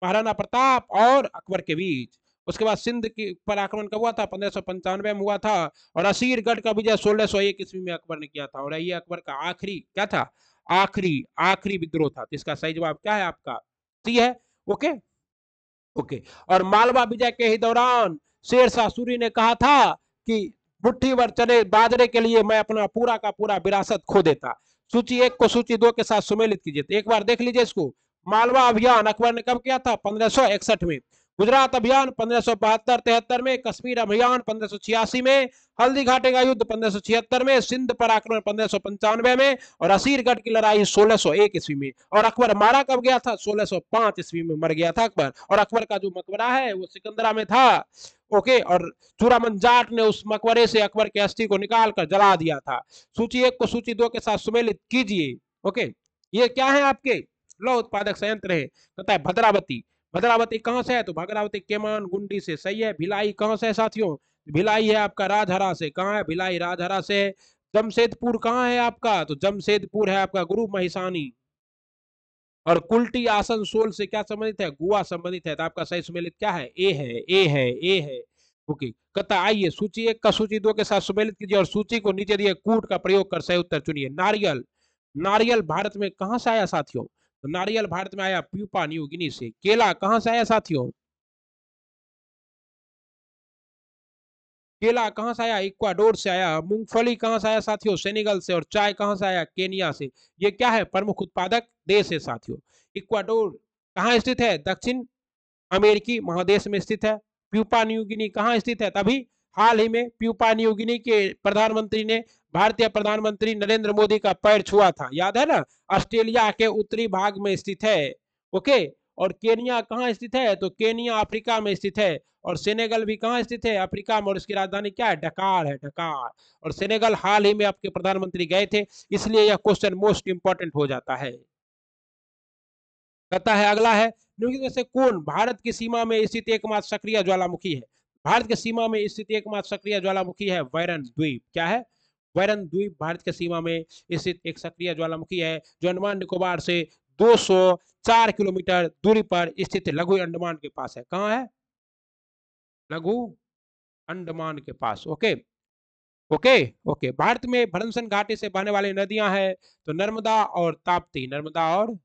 Speaker 1: महाराणा प्रताप और अकबर के बीच। उसके बाद सिंध के पर आक्रमण कब हुआ था? 1595 में हुआ था। और असीरगढ़ का विजय 1601 ईस्वी में अकबर ने किया था। और ये अकबर का आखिरी क्या था? आखिरी आखिरी विद्रोह था। इसका सही जवाब क्या है आपका? सी है। Okay okay. और मालवा विजय के ही दौरान शेरशाह सूरी ने कहा था कि मुट्ठी भर चने बाजरे के लिए मैं अपना पूरा का पूरा विरासत खो देता। सूची 1 को सूची 2 के साथ सुमेलित कीजिए। एक बार देख लीजिए इसको। मालवा अभियान अकबर ने कब किया था? 1561 में। गुजरात अभियान 1572-73 में। कश्मीर अभियान 1586 में। हल्दी घाटी का युद्ध 1576 में। सिंध पर आक्रमण 1595 में। और असीरगढ़ की लड़ाई 1601 ईस्वी में। और अकबर मारा कब गया था? 1605 ईस्वी में मर गया था अकबर। और अकबर का जो मकबरा है वो सिकंदरा में था। ओके। और चूड़ामन जाट ने उस मकबरे से अकबर के अस्थि को निकाल कर जला दिया था। सूची 1 को सूची 2 के साथ सुमेलित कीजिए। ओके। ये क्या है आपके? लौह उत्पादक संयंत्र है। कहता है भद्रावती। भद्रावती कहां से है? तो भद्रावती केमान गुंडी से। सही है। भिलाई कहां से है साथियों? भिलाई है आपका राजहरा से। कहां है भिलाई? राजहरा से। जमशेदपुर कहां है आपका? तो जमशेदपुर है आपका गुरु महिसानी। और कुल्टी आसनसोल से क्या संबंधित है? गोवा संबंधित है। तो आपका सही सुमेलित क्या है? ए है। ए है। ए है। ओके। कहता आइए सूची 1 का सूची 2 के साथ सुमेलित कीजिए और सूची को नीचे दिए कूट का प्रयोग कर सही उत्तर चुनिए। नारियल। नारियल भारत में कहां से आया साथियों? तो नारियल भारत में आया प्यूपा न्यू गिनी से। केला कहां से आया साथियों? केला कहां से आया? इक्वाडोर से आया। मूंगफली कहां से आया साथियों? सेनेगल से। और चाय कहां से आया? केनिया से। ये क्या है? प्रमुख उत्पादक देश है साथियों। इक्वाडोर कहां स्थित है? दक्षिण अमेरिकी महादेश में स्थित है। प्यूपा न्यू गिनी कहां स्थित है? तभी हाल ही में प्यूपा न्यू गिनी के प्रधानमंत्री ने भारतीय प्रधानमंत्री नरेंद्र मोदी का पैर छुआ था, याद है ना? ऑस्ट्रेलिया के उत्तरी भाग में स्थित है। ओके। और केनिया कहां स्थित है? तो केनिया अफ्रीका में स्थित है। और सेनेगल भी कहां स्थित है? अफ्रीका में। और इसकी राजधानी क्या है? डकार है। डकार। और सेनेगल हाल ही में आपके प्रधानमंत्री गए थे, इसलिए यह क्वेश्चन मोस्ट इंपॉर्टेंट हो जाता है। कहता है अगला है निम्नलिखित में से कौन भारत की सीमा में स्थित एकमात्र सक्रिय ज्वालामुखी है? भारत की सीमा में स्थित एकमात्र सक्रिय ज्वालामुखी है वैरन द्वीप। क्या है? वैरन द्वीप भारत की सीमा में स्थित एक सक्रिय ज्वालामुखी है जो अंडमान निकोबार से 204 किलोमीटर दूरी पर स्थित लघु अंडमान के पास है। कहाँ है? लघु अंडमान के पास। Okay okay okay. भारत में भरमसन घाटी से बहने वाली नदियां हैं तो नर्मदा और ताप्ती। नर्मदा और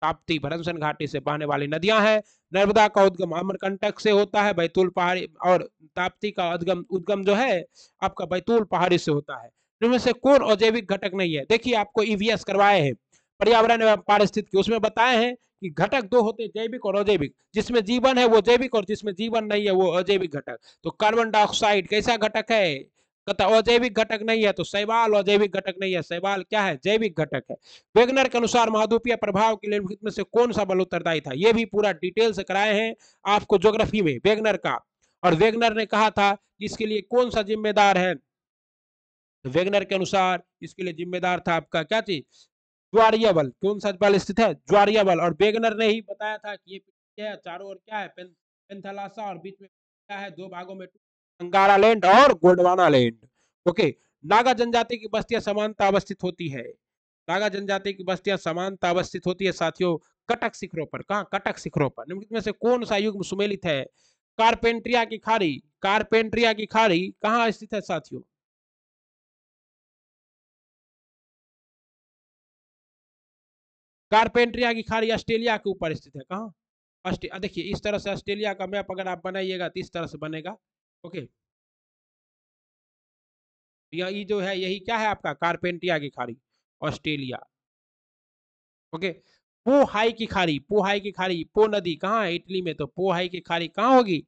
Speaker 1: ताप्ती भरमसन घाटी से बहने वाली नदियां हैं। नर्मदा का उद्गम अमरकंटक से होता है, बैतूल पहाड़ी। और ताप्ती का उद्गम उद्गम जो है आपका बैतूल पहाड़ी से होता है। इनमें से कौन अजैविक घटक नहीं है? देखिए आपको ईवीएस करवाए हैं पर्यावरण एवं पारिस्थितिकी, उसमें बताए हैं कि घटक दो होते हैं, जैविक और अजैविक। जिसमें जीवन है वो जैविक और जिसमें जीवन नहीं है वो अजैविक घटक। तो कार्बन डाइऑक्साइड कैसा घटक है? कहता अजैविक घटक नहीं है। तो शैवाल अजैविक घटक नहीं है, शैवाल क्या है? जैविक घटक है। वेगनर के अनुसार महाद्वीपीय प्रभाव के लिए में से कौन सा बल उत्तरदायी था? ये भी पूरा डिटेल से कराए हैं आपको ज्योग्राफी में वेगनर का। और वेगनर ने कहा था कि इसके लिए कौन सा जिम्मेदार है? वेगनर के अनुसार इसके लिए जिम्मेदार था आपका क्या चीज? ज्वारीय बल। कौन सा बल स्थित है? ज्वारीय बल। और वेगनर ने ही बताया था कि ये क्या है? चारों ओर क्या है? पेंथालासा। और बीच में क्या है? दो भागों में अंगारा लैंड और गोंडवाना लैंड। ओके। नागा जनजाति की बस्तियां समानता अवस्थित होती है। नागा जनजाति की बस्तियां समानता अवस्थित होती है साथियों कटक शिखरों पर। कहां? कटक शिखरों पर। निम्नलिखित में से कौन सा युग्म सुमेलित है? कारपेंट्रिया की खाड़ी। कारपेंट्रिया की खाड़ी कहां स्थित है साथियों? कारपेंट्रिया की खाड़ी ऑस्ट्रेलिया के ऊपर स्थित है। कहाँ? देखिए इस तरह से ऑस्ट्रेलिया का मैप अगर आप बनाइएगा तो इस तरह से बनेगा। ओके। ये जो है यही क्या है आपका? कारपेंटिया की खाड़ी ऑस्ट्रेलिया। ओके। पोहाई की खाड़ी। पोहाई की खाड़ी पो नदी कहाँ है? इटली में। तो पोहाई की खाड़ी कहाँ होगी?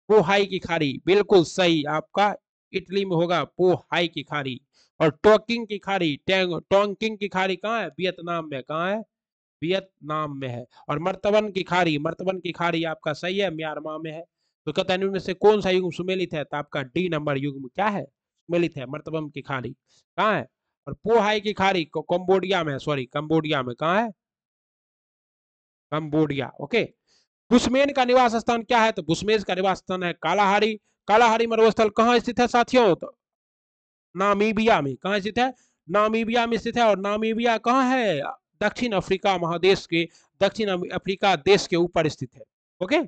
Speaker 1: पोहाई की खाड़ी। बिल्कुल सही आपका इटली में होगा पोहाई की खाड़ी। और टोकिंग की खाड़ी टोंकिंग की खाड़ी कहाँ है? वियतनाम में। कहाँ है? वियतनाम में है। और मर्तवन की खाड़ी। मर्तवन की खाड़ी आपका सही है म्यांमार में है। तो कहता है में से कौन सा युग्म सुमेलित है? तो आपका डी नंबर युग्म क्या है? सुमेलित है। मर्तवन की खाड़ी कहाँ है? और पोहाई की खाड़ी कंबोडिया में है। सॉरी कंबोडिया में। कहाँ है? कंबोडिया। ओके। बुशमेन का निवास स्थान क्या है? तो बुशमेन का निवास स्थान है कालाहारी। कालाहारी मरुस्थल कहाँ स्थित है साथियों? तो नामीबिया में। कहाँ स्थित है? नामीबिया में स्थित है। और नामीबिया कहाँ है? दक्षिण अफ्रीका महादेश के दक्षिण अफ्रीका देश के ऊपर स्थित है। ओके।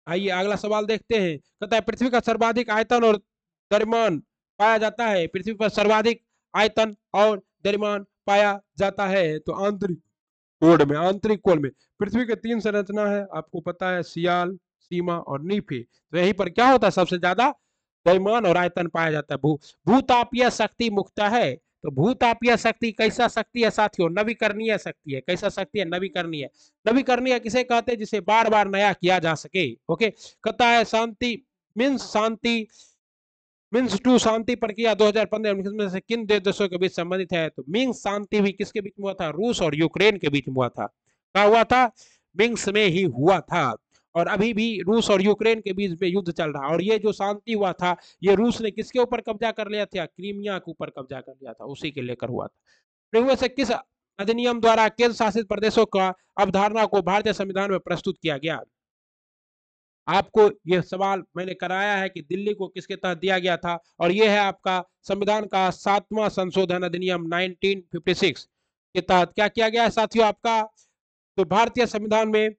Speaker 1: आइए अगला सवाल देखते हैं। कहता है पृथ्वी का सर्वाधिक आयतन और द्रव्यमान पाया जाता है। पृथ्वी पर सर्वाधिक आयतन और द्रव्यमान पाया जाता है? तो आंतरिक कोण में, आंतरिक कोण में। पृथ्वी के 3 संरचना है, आपको पता है, सियाल, सीमा और नीफे। तो यहीं पर क्या होता है, सबसे ज्यादा द्रव्यमान और आयतन पाया जाता है। भूतापीय शक्ति मुख्यतः है। तो भूतापीय शक्ति कैसा शक्ति है साथियों? नवीकरणीय शक्ति है। कैसा शक्ति है? नवीकरणीय। नवीकरणीय किसे कहते हैं? जिसे बार बार नया किया जा सके। ओके, कहता है शांति मीन्स टू शांति प्रक्रिया 2015 में से किन देशों के बीच संबंधित है? तो मिंस शांति भी किसके बीच में हुआ था? रूस और यूक्रेन के बीच में हुआ था। क्या हुआ था? मिंस में ही हुआ था। और अभी भी रूस और यूक्रेन के बीच में युद्ध चल रहा है। और ये जो शांति हुआ था, ये रूस ने किसके ऊपर कब्जा कर लिया था? क्रीमिया के ऊपर कब्जा कर लिया था, उसी के लेकर हुआ था। इनमें से किस अधिनियम द्वारा केंद्र शासित प्रदेशों का अवधारणा को भारतीय संविधान में प्रस्तुत किया गया? आपको यह सवाल मैंने कराया है कि दिल्ली को किसके तहत दिया गया था, और यह है आपका संविधान का 7वां संशोधन अधिनियम 1956 के तहत क्या किया गया है साथियों आपका? तो भारतीय संविधान में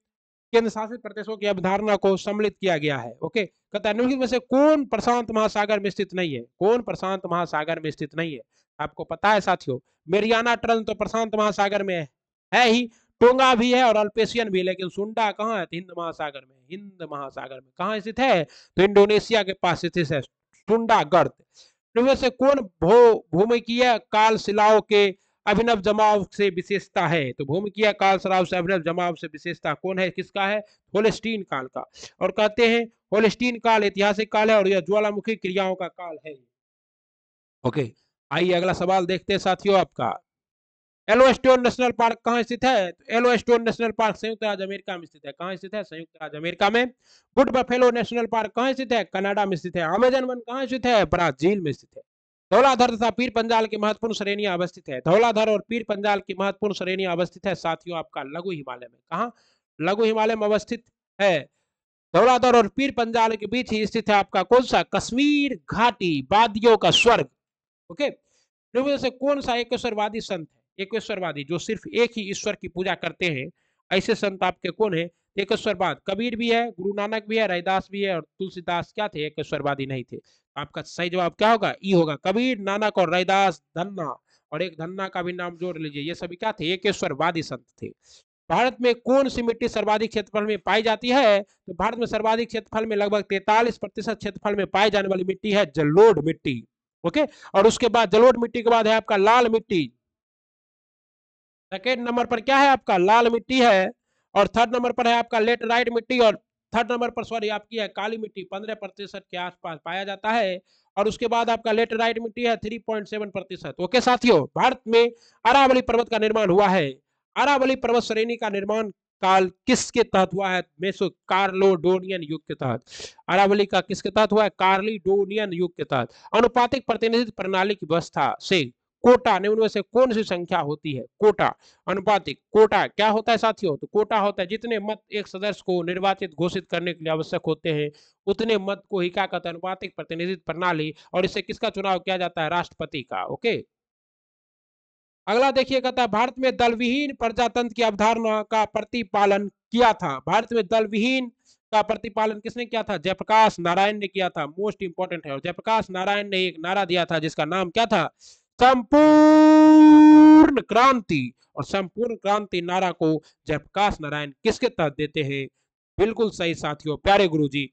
Speaker 1: केंद्र शासित प्रदेशों की अवधारणा को सम्मिलित किया गया है। ओके, कहता है निम्नलिखित में से कौन प्रशांत महासागर में स्थित नहीं है? कौन प्रशांत महासागर में स्थित नहीं है? आपको पता है साथियों, मेरियाना ट्रंच तो प्रशांत महासागर में है ही, टोंगा भी है और अल्पेशियन भी, लेकिन सुंडा कहाँ है? हिंद महासागर में। हिंद महासागर में कहाँ स्थित है? तो इंडोनेशिया के पास स्थित है सुंडा गर्त। इनमें से कौन भूमिकीय काल शिलाओं के अभिनव जमाव से विशेषता है? तो भूमिकीय काल शिलाओं से अभिनव जमाव से विशेषता कौन है? किसका है? होलेस्टीन काल का। और कहते हैं होलेस्टीन काल ऐतिहासिक काल है और यह ज्वालामुखी क्रियाओं का काल है। ओके, आइए अगला सवाल देखते हैं साथियों आपका। येलोस्टोन नेशनल पार्क कहाँ स्थित है? येलोस्टोन नेशनल पार्क संयुक्त राज्य अमेरिका में स्थित है। कहाँ स्थित है? संयुक्त राज्य अमेरिका में। वुड बफेलो नेशनल पार्क कहाँ स्थित है? कनाडा में स्थित है। अमेजन वन कहाँ स्थित है? ब्राजील में स्थित है। धौलाधर तथा पीर पंजाल की महत्वपूर्ण श्रेणियां अवस्थित है। धौलाधर और पीर पंजाल की महत्वपूर्ण श्रेणियां अवस्थित है साथियों आपका लघु हिमालय में। कहाँ? लघु हिमालय में अवस्थित है। धौलाधर और पीर पंजाल के बीच ही स्थित है आपका कौन सा? कश्मीर घाटी, वादियों का स्वर्ग। ओके, से कौन सा एकेश्वरवादी संत है? एकेश्वरवादी जो सिर्फ एक ही ईश्वर की पूजा करते हैं, ऐसे संत आपके कौन है? एकेश्वरवाद। कबीर भी है, गुरु नानक भी है, रैदास भी है और तुलसीदास क्या थे? एकेश्वरवादी नहीं थे। आपका सही जवाब क्या होगा? ई होगा। कबीर, नानक और रैदास, धन्ना, और एक धन्ना का भी नाम जोड़ लीजिए, ये सभी क्या थे? एकेश्वरवादी संत थे। भारत में कौन सी मिट्टी सर्वाधिक क्षेत्रफल में पाई जाती है? तो भारत में सर्वाधिक क्षेत्रफल में लगभग 43% क्षेत्रफल में पाई जाने वाली मिट्टी है जलोढ़ मिट्टी। ओके, और उसके बाद जलोढ़ मिट्टी के बाद है आपका लाल मिट्टी। सेकेंड नंबर पर क्या है आपका? लाल मिट्टी है। और थर्ड नंबर पर है आपका लेटराइट मिट्टी। और थर्ड नंबर पर सॉरी आपकी है काली मिट्टी, 15% के आसपास पाया जाता है। और उसके बाद आपका लेटराइट मिट्टी है 3.7%। ओके साथियों, भारत में अरावली पर्वत का निर्माण हुआ है। अरावली पर्वत श्रेणी का निर्माण काल किसके तहत हुआ है? मेसो कार्लोडोनियन युग के तहत। अरावली का किसके तहत हुआ है? कार्लिडोनियन युग के तहत। अनुपातिक प्रतिनिधित्व प्रणाली की व्यवस्था से कोटा निम्न में से कौन सी संख्या होती है? कोटा, अनुपातिक। कोटा क्या होता है साथियों? तो कोटा होता है जितने मत एक सदस्य को निर्वाचित घोषित करने के लिए आवश्यक होते हैं, उतने मत को ही क्या कहते हैं? अनुपातिक प्रतिनिधित्व प्रणाली। और इससे किसका चुनाव किया जाता है? राष्ट्रपति का। ओके, अगला देखिए, कहता है भारत में दलविहीन प्रजातंत्र की अवधारणा का प्रतिपालन किया था। भारत में दलविहीन का प्रतिपालन किसने किया था? जयप्रकाश नारायण ने किया था। मोस्ट इंपोर्टेंट है। और जयप्रकाश नारायण ने एक नारा दिया था जिसका नाम क्या था? संपूर्ण क्रांति। और संपूर्ण क्रांति नारा को जयप्रकाश नारायण किसके तहत देते हैं? बिल्कुल सही साथियों, प्यारे गुरुजी,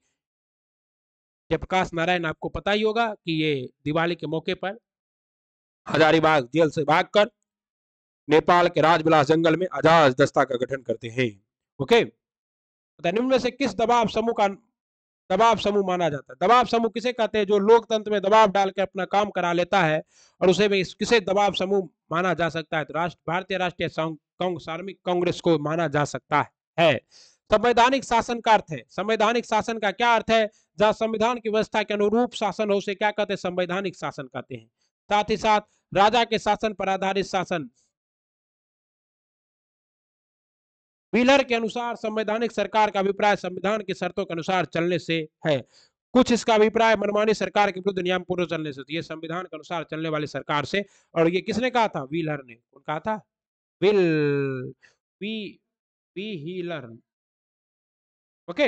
Speaker 1: जयप्रकाश नारायण आपको पता ही होगा कि ये दिवाली के मौके पर हजारीबाग जेल से भागकर नेपाल के राजविलास जंगल में आजाद दस्ता का गठन करते हैं। ओके, निम्न में से किस दबाव समूह का दबाव समूह माना जाता है? दबाव समूह किसे कहते हैं? जो लोकतंत्र में दबाव डाल के अपना काम करा लेता है, और उसे भी किसे दबाव समूह माना जा सकता है? तो भारतीय राष्ट्रीय श्रमिक कांग्रेस को माना जा सकता है। संवैधानिक शासन का अर्थ है। संवैधानिक शासन का क्या अर्थ है? जहां संविधान की व्यवस्था के अनुरूप शासन हो, उसे क्या कहते हैं? संवैधानिक शासन कहते हैं। साथ ही साथ राजा के शासन पर आधारित शासन। व्हीलर के अनुसार संवैधानिक सरकार का अभिप्राय संविधान की शर्तों के अनुसार चलने से है। कुछ इसका अभिप्राय मनमानी सरकार के विरुद्ध नियम पूर्व चलने से। ये संविधान के अनुसार चलने वाली सरकार से। और ये किसने कहा था? व्हीलर ने। कौन कहा था? विल वी वी हीलर। ओके,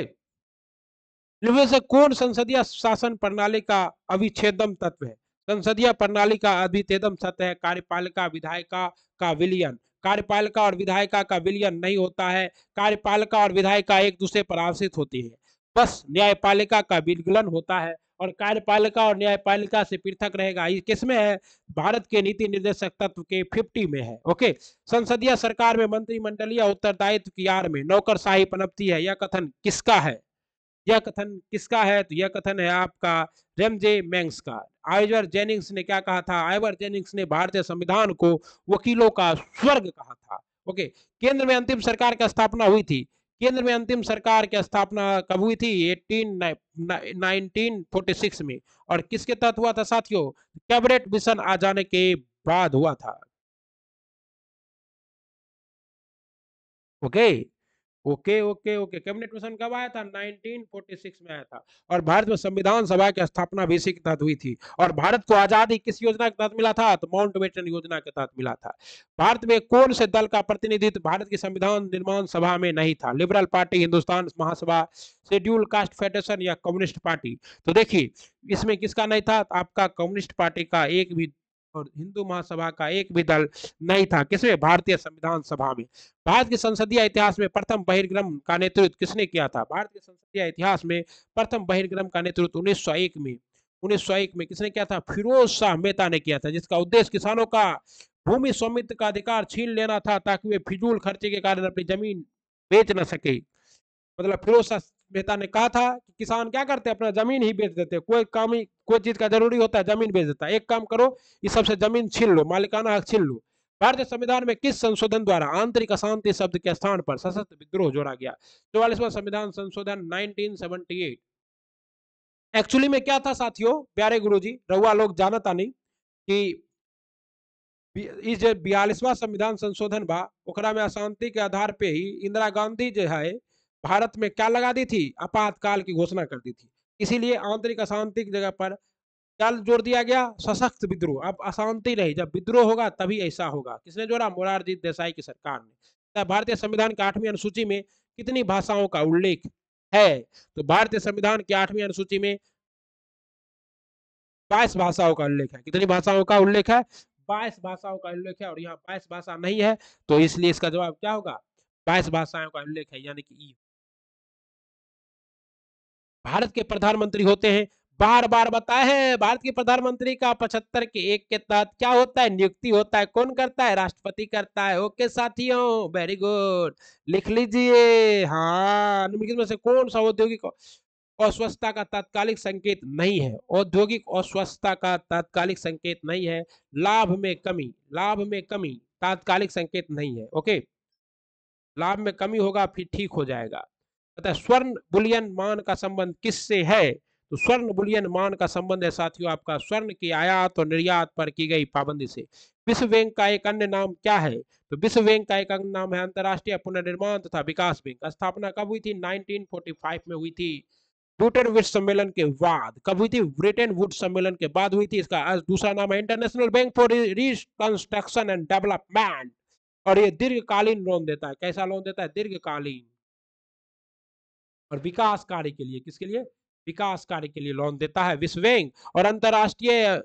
Speaker 1: इनमें से कौन संसदीय शासन प्रणाली का अविच्छेदम तत्व है? संसदीय प्रणाली का अद्वितीयतम सत्य है कार्यपालिका विधायिका का विलयन। कार्यपालिका और विधायिका का विलयन नहीं होता है। कार्यपालिका और विधायिका एक दूसरे पर आश्रित होती है। बस न्यायपालिका का विलयन होता है और कार्यपालिका और न्यायपालिका से पृथक रहेगा। ये किसमें है? भारत के नीति निर्देशक तत्व के 50 में है। ओके, संसदीय सरकार में मंत्रिमंडलीय उत्तरदायित्व की आड़ में नौकरशाही पनपती है। यह कथन किसका है? यह कथन किसका है? तो यह कथन है आपका रेमजे मैंग्स का। आइवर जेनिंग्स ने क्या कहा था? आइवर जेनिंग्स ने भारतीय संविधान को वकीलों का स्वर्ग कहा था। ओके, केंद्र में अंतिम सरकार की स्थापना हुई थी। केंद्र में अंतिम सरकार की स्थापना कब हुई थी? 1946 में। और किसके तहत हुआ था साथियों? कैबिनेट मिशन आ जाने के बाद हुआ था। Okay okay okay okay cabinet mission कब आया था? 1946 में आया था। और भारत में संविधान सभा की स्थापना भी इसी के तहत हुई थी। और भारत को आजादी किस योजना के तहत मिला था? तो माउंटबेटन योजना के तहत मिला था। भारत में कौन से दल का प्रतिनिधित्व भारत की संविधान निर्माण सभा में नहीं था? लिबरल पार्टी, हिंदुस्तान महासभा, शेड्यूल कास्ट फेडरेशन या कम्युनिस्ट पार्टी? तो देखिए इसमें किसका नहीं था? आपका कम्युनिस्ट पार्टी का एक भी और हिंदू महासभा का एक भी दल नहीं था। किसमें? भारतीय संविधान सभा में। भारत के संसदीय इतिहास में प्रथम बहिर्गमन का नेतृत्व किसने किया था? भारत के संसदीय इतिहास में प्रथम बहिर्गमन का नेतृत्व 1901 में किसने किया था? फिरोज शाह मेहता ने किया था, जिसका उद्देश्य किसानों का भूमि स्वामित्व का अधिकार छीन लेना था ताकि वे फिजूल खर्चे के कारण अपनी जमीन बेच न सके। मतलब फिरोज शाह मेहता ने कहा था कि किसान क्या करते हैं? अपना जमीन ही बेच देते हैं। कोई काम ही कोई चीज का जरूरी होता है जमीन बेच देता है। एक काम करो, इस सबसे जमीन छीन लो, मालिकाना हक छीन लो। भारतीय संविधान में किस संशोधन द्वारा आंतरिक अशांति शब्द के स्थान पर सशस्त्र विद्रोह जोड़ा गया? 44वां संविधान संशोधन 1978। एक्चुअली में क्या था साथियों, प्यारे गुरुजी, रउआ लोग जानता नहीं कि इस जो 42वां संविधान संशोधन बा ओकरा में अशांति के आधार पे ही इंदिरा गांधी जो है भारत में क्या लगा दी थी? आपातकाल की घोषणा कर दी थी। इसीलिए आंतरिक अशांति की जगह पर क्या जोड़ दिया गया? सशक्त विद्रोह। अब अशांति नहीं, जब विद्रोह होगा तभी ऐसा होगा। किसने जोड़ा? मोरारजी देसाई की सरकार ने। भारतीय संविधान की 8वीं अनुसूची में कितनी भाषाओं का उल्लेख है? तो भारतीय संविधान की 8वीं अनुसूची में 22 भाषाओं का उल्लेख है। कितनी भाषाओं का उल्लेख है? 22 भाषाओं का उल्लेख है। और यहाँ 22 भाषा नहीं है, तो इसलिए इसका जवाब क्या होगा? 22 भाषाओं का उल्लेख है, यानी कि ई। भारत के प्रधानमंत्री होते हैं, बार बार बताए हैं, भारत के प्रधानमंत्री का 75 के एक के तहत क्या होता है? नियुक्ति होता है। कौन करता है? राष्ट्रपति करता है। ओके साथियों, वेरी गुड, लिख लीजिए। हाँ, निम्नलिखित में से कौन सा औद्योगिक अस्वस्थता का तात्कालिक संकेत नहीं है? औद्योगिक अस्वस्थता का तात्कालिक संकेत नहीं है। लाभ में कमी, लाभ में कमी तात्कालिक संकेत नहीं है। ओके, लाभ में कमी होगा फिर ठीक हो जाएगा। अतः स्वर्ण बुलियन मान का संबंध किससे है? तो स्वर्ण बुलियन मान का संबंध है साथियों आपका स्वर्ण की आयात और निर्यात पर की गई पाबंदी से। विश्व बैंक का एक अन्य नाम क्या है? तो विश्व बैंक का एक अन्य नाम है अंतरराष्ट्रीय पुनर्निर्माण तथा विकास बैंक। स्थापना कब हुई थी? 1945 में हुई थी। ब्रिटेन वुड्स सम्मेलन के बाद। कब हुई थी? ब्रिटेन वुड्स सम्मेलन के बाद हुई थी। इसका दूसरा नाम है international bank for reconstruction and development. और ये दीर्घकालीन लोन देता है। कैसा लोन देता है? दीर्घकालीन और विकास कार्य के लिए। किसके लिए? विकास कार्य के लिए लोन देता है विश्व बैंक। और अंतरराष्ट्रीय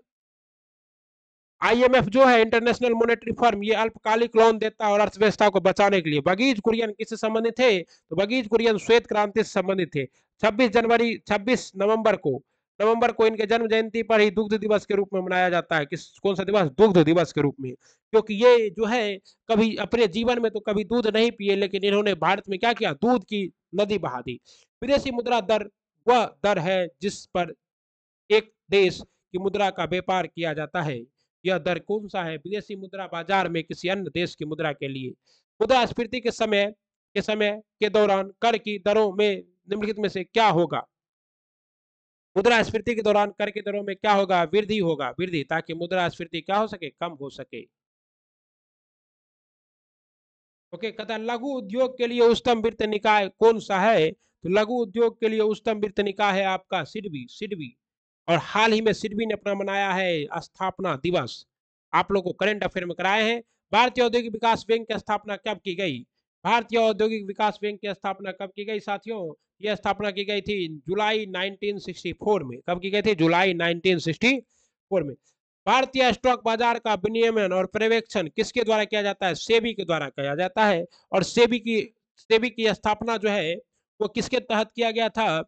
Speaker 1: आईएमएफ जो है, इंटरनेशनल मॉनेटरी फर्म, ये अल्पकालिक लोन देता है और अर्थव्यवस्था को बचाने के लिए। बगीज कुरियन किससे संबंधित थे? तो बगीज कुरियन श्वेत क्रांति से संबंधित थे। 26 नवंबर को इनके जन्म जयंती पर ही दुग्ध दिवस के रूप में मनाया जाता है। किस कौन सा दिवस? दुग्ध दिवस के रूप में। क्योंकि ये जो है कभी अपने जीवन में तो कभी दूध नहीं पिए, लेकिन इन्होंने भारत में क्या किया? दूध की नदी बहा दी। विदेशी मुद्रा दर वह दर है जिस पर एक देश की मुद्रा का व्यापार किया जाता है। यह दर कौन सा है? विदेशी मुद्रा बाजार में किसी अन्य देश की मुद्रा के लिए। मुद्रास्फीति के दौरान कर की दरों में निम्नलिखित में से क्या होगा? मुद्रास्फीति के दौरान कर की दरों में क्या होगा? वृद्धि होगा, वृद्धि, ताकि मुद्रास्फीति क्या हो सके? कम हो सके। ओके, कहता लघु उद्योग के लिए उच्चतम वित्त निकाय कौन सा है? तो लघु उद्योग के लिए उच्चतम वित्त निकाय है आपका सिडबी। और हाल ही में सिडबी ने अपना मनाया है स्थापना दिवस। आप लोग को करंट अफेयर में कराए हैं। भारतीय औद्योगिक विकास बैंक की स्थापना कब की गई? भारतीय औद्योगिक विकास बैंक की स्थापना कब की गई साथियों? यह स्थापना की गई थी जुलाई 1964 में। कब की गई थी? जुलाई 1964 में। भारतीय स्टॉक बाजार का विनियमन और पर्यवेक्षण किसके द्वारा किया जाता है? सेबी के द्वारा किया जाता है। और सेबी की स्थापना जो है वो किसके तहत किया गया था?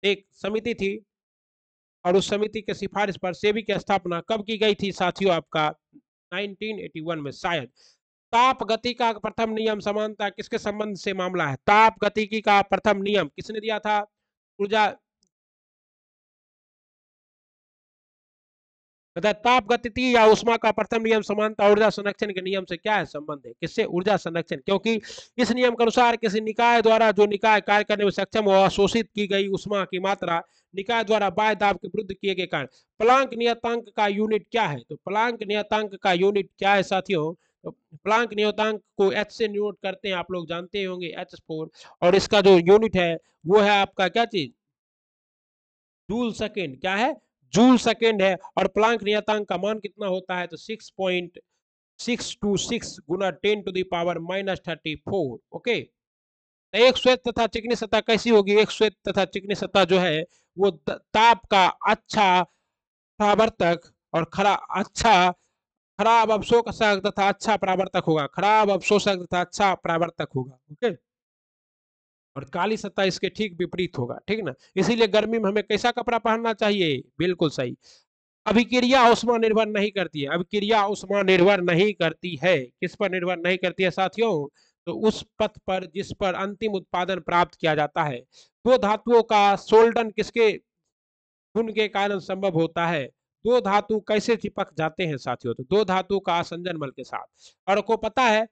Speaker 1: एक समिति थी और उस समिति के सिफारिश पर सेबी की स्थापना कब की गई थी साथियों? आपका 1981 में शायद। ताप गति का प्रथम नियम समानता किसके संबंध से मामला है? ताप गतिकी का प्रथम नियम किसने दिया था? ऊर्जा तथा ताप गतिकी या ऊष्मा का प्रथम नियम समानता ऊर्जा संरक्षण के नियम से क्या है संबंध है? किससे? ऊर्जा संरक्षण। क्योंकि इस नियम के अनुसार किसी निकाय द्वारा जो निकाय कार्य करने में सक्षम हो अवशोषित की गई ऊष्मा की मात्रा निकाय द्वारा बाह्य दाब के विरुद्ध किए गए कार्य। प्लांक नियतांक का यूनिट क्या है? तो प्लांक नियतांक का यूनिट क्या है साथियों? तो प्लांक नियतांक को एच से नोट करते हैं, आप लोग जानते होंगे H4। और इसका जो यूनिट है वो है आपका क्या चीज? Joule second. क्या है? जूल सेकेंड है। और प्लांक नियतांक का मान कितना होता है? तो 6.626 गुना 10⁻⁻34। ओके। एक श्वेत तथा चिकनी सतह कैसी होगी? एक श्वेत तथा चिकनी सतह जो है वो ताप का अच्छा परावर्तक और खराब अवशोषक तथा अच्छा परावर्तक होगा। खराब अवशोषक तथा अच्छा परावर्तक होगा। ओके। और काली सतह इसके ठीक विपरीत होगा। ठीक ना? इसीलिए गर्मी में हमें कैसा कपड़ा पहनना चाहिए? बिल्कुल सही। अभिक्रिया ऊष्मा निर्भर नहीं करती है। अभिक्रिया ऊष्मा निर्भर नहीं करती है। किस पर निर्भर नहीं करती है साथियों? तो उस पथ पर जिस पर अंतिम उत्पादन प्राप्त किया जाता है। दो धातुओं का सोल्डन किसके गुण के कारण संभव होता है? दो धातु कैसे चिपक जाते हैं साथियों? तो दो धातु का आसंजन बल के साथ। और को पता है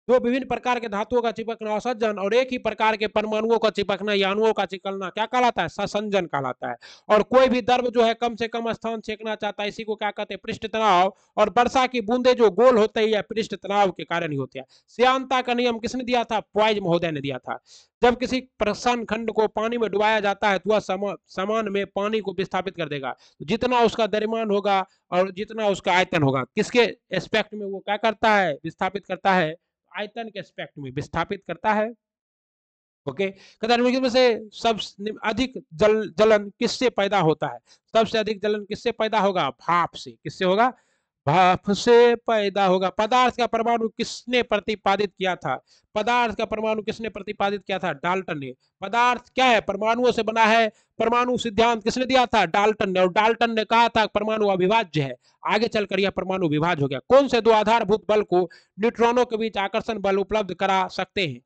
Speaker 1: दो विभिन्न प्रकार के धातुओं का चिपकना असंजन और एक ही प्रकार के परमाणुओं का चिपकना या अणुओं का चिपकना क्या कहलाता है? ससंजन कहलाता है। और कोई भी द्रव जो है कम से कम स्थान छेकना चाहता है, इसी को क्या कहते हैं? पृष्ठ तनाव। और वर्षा की बूंदे जो गोल होते हैं या पृष्ठ तनाव के कारण ही होते हैं। श्यानता का नियम किसने दिया था? पॉइज महोदय ने दिया था। जब किसी प्रसन्न खंड को पानी में डुबाया जाता है तो वह समान में पानी को विस्थापित कर देगा। जितना उसका द्रव्यमान होगा और जितना उसका आयतन होगा, किसके एस्पेक्ट में वो क्या करता है? विस्थापित करता है। आयतन के एस्पेक्ट में विस्थापित करता है। ओके। कथन में से सब अधिक जलन किससे पैदा होता है? सबसे अधिक जलन किससे पैदा होगा? भाप से। किससे होगा? भाप से पैदा होगा। पदार्थ का परमाणु किसने प्रतिपादित किया था? पदार्थ का परमाणु किसने प्रतिपादित किया था? डाल्टन ने। पदार्थ क्या है? परमाणुओं से बना है। परमाणु सिद्धांत किसने दिया था? डाल्टन ने। और डाल्टन ने कहा था परमाणु अविभाज्य है। आगे चलकर यह परमाणु विभाज्य हो गया। कौन से दो आधारभूत बल को न्यूट्रॉनों के बीच आकर्षण बल उपलब्ध करा सकते हैं?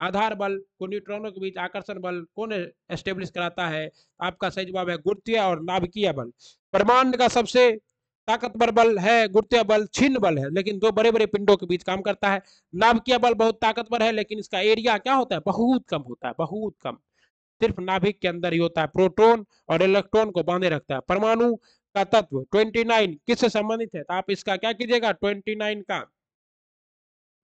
Speaker 1: आधार बल को न्यूट्रॉनों के बीच आकर्षण बल कौन एस्टेब्लिश कराता है? आपका सही जवाब है गुरुत्वीय और नाभिकीय बल। ब्रह्मांड का सबसे ताकतवर बल है गुरुत्वीय बल। छिन्न बल है लेकिन दो बड़े बड़े पिंडों के बीच काम करता है। नाभिकीय बल बहुत ताकतवर है लेकिन इसका एरिया क्या होता है? बहुत कम होता है। बहुत कम। सिर्फ नाभिक के अंदर ही होता है। प्रोटॉन और इलेक्ट्रॉन को बांधे रखता है। परमाणु का तत्व 29 किससे संबंधित है? तो आप इसका क्या कीजिएगा? 29 का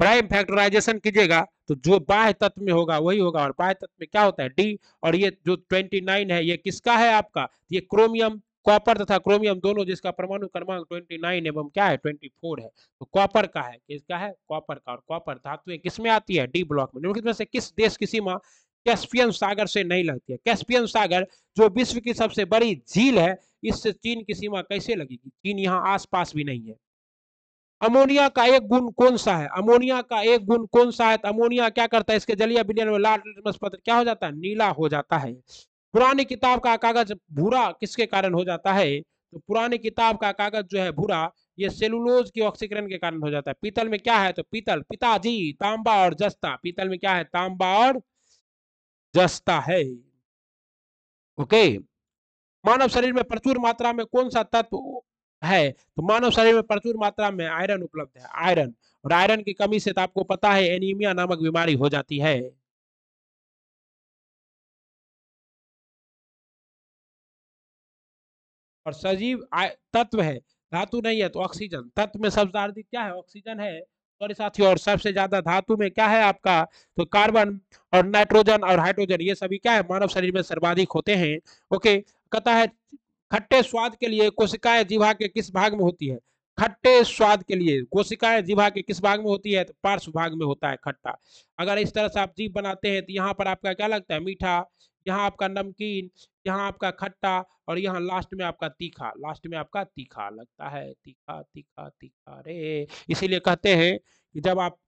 Speaker 1: प्राइम फैक्टराइजेशन कीजिएगा तो जो बाह्य तत्व में होगा वही होगा। और बाह्य तत्व में क्या होता है? डी। और ये जो 29 है ये किसका है आपका? ये क्रोमियम कॉपर तथा क्रोमियम दोनों जिसका परमाणु क्रमांक 29 एवं क्या है? 24 है। तो कॉपर का है। किसका है? कॉपर का। और कॉपर धातुएं किसमें आती है? डी ब्लॉक में। निम्नलिखित में से किस देश की सीमा कैस्पियन सागर से नहीं लगती है? कैस्पियन सागर जो विश्व की सबसे बड़ी झील है, इससे चीन की सीमा कैसे लगेगी? चीन यहाँ आसपास भी नहीं है। अमोनिया का एक गुण कौन सा है? अमोनिया का एक गुण कौन सा है? तो अमोनिया क्या करता है? इसके जलीय विलयन में लाल लिटमस पत्र क्या हो जाता है? नीला हो जाता है। पुरानी किताब का कागज भूरा किसके कारण हो जाता है? तो पुरानी किताब का कागज जो है भूरा, ये सेलुलोज के ऑक्सीकरण के कारण हो जाता है। पीतल में क्या है? तो पीतल पिताजी तांबा और जस्ता। पीतल में क्या है? तांबा और जस्ता है। ओके। मानव शरीर में प्रचुर मात्रा में कौन सा तत्व है? तो मानव शरीर में प्रचुर मात्रा में आयरन उपलब्ध है। आयरन। और आयरन की कमी से तो आपको पता है एनीमिया नामक बीमारी हो जाती है। और सजीव तत्व है, धातु नहीं है। तो ऑक्सीजन। तत्व में सबसे अधिक क्या है? ऑक्सीजन है। सॉरी साथियों। और सबसे ज्यादा धातु में क्या है आपका? तो कार्बन और नाइट्रोजन और हाइड्रोजन ये सभी क्या है? मानव शरीर में सर्वाधिक होते हैं। ओके। कहता है खट्टे स्वाद के लिए कोशिकाएं जीवा के किस भाग में होती है? खट्टे स्वाद के लिए कोशिकाएं जीवा के किस भाग में होती है? तो पार्श्व भाग में होता है खट्टा। अगर इस तरह से आप जीभ बनाते हैं तो यहाँ पर आपका क्या लगता है? मीठा। यहाँ आपका नमकीन, यहाँ आपका खट्टा और यहाँ लास्ट में आपका तीखा, लास्ट में आपका तीखा लगता है, तीखा तीखा तीखा रे। इसीलिए कहते हैं कि जब आप